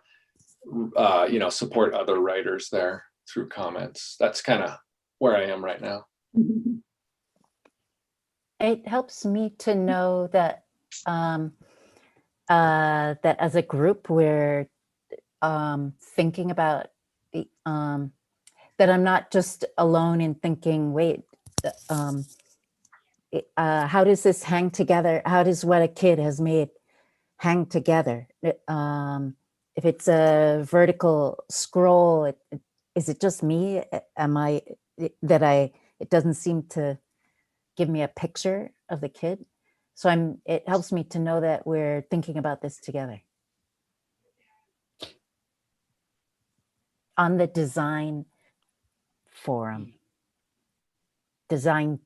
you know, support other writers there through comments. That's kind of where I am right now.
It helps me to know that that as a group we're thinking about that I'm not just alone in thinking, wait, how does this hang together? How does what a kid has made hang together? If it's a vertical scroll, is it just me? It doesn't seem to give me a picture of the kid. So it helps me to know that we're thinking about this together. On the design forum, design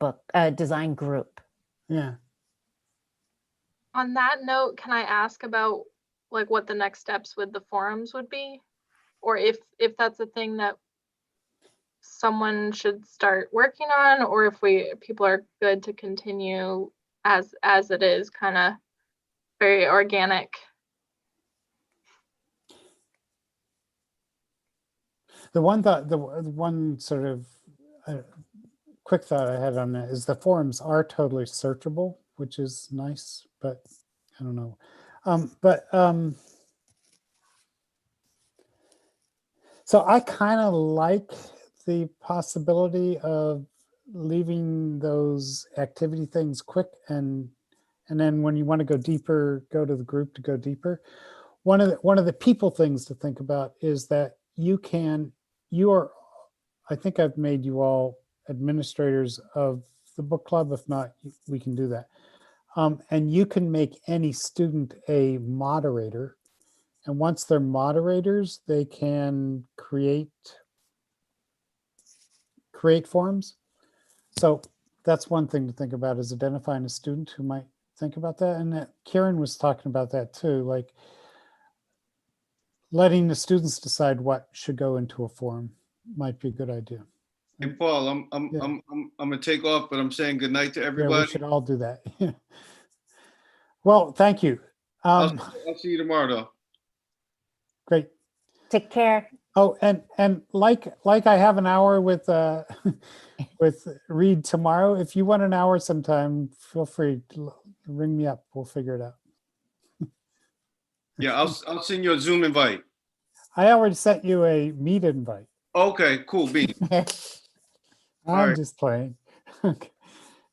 group.
Yeah.
On that note, can I ask about like what the next steps with the forums would be? Or if that's a thing that someone should start working on, or if people are good to continue as it is, kind of very organic.
The one sort of quick thought I had on that is the forums are totally searchable, which is nice, but I don't know. So I kind of like the possibility of leaving those activity things quick, and then when you want to go deeper, go to the group to go deeper. One of the people things to think about is that I think I've made you all administrators of the book club. If not, we can do that. And you can make any student a moderator. And once they're moderators, they can create forums. So that's one thing to think about, is identifying a student who might think about that. And Karen was talking about that too, like letting the students decide what should go into a forum might be a good idea.
Hey, Paul, I'm gonna take off, but I'm saying good night to everybody.
Yeah, we should all do that. Well, thank you.
I'll see you tomorrow, though.
Great.
Take care.
Oh, and like I have an hour with with Reed tomorrow. If you want an hour sometime, feel free to ring me up. We'll figure it out.
Yeah, I'll send you a Zoom invite.
I already sent you a Meet invite.
Okay, cool, Bean.
I'm just playing. Okay.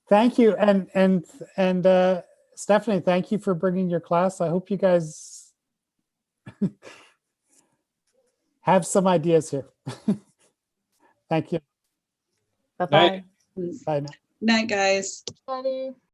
Thank you, and Stephanie, thank you for bringing your class. I hope you guys have some ideas here. Thank you.
Bye-bye.
Bye now.
Night, guys.
Buddy.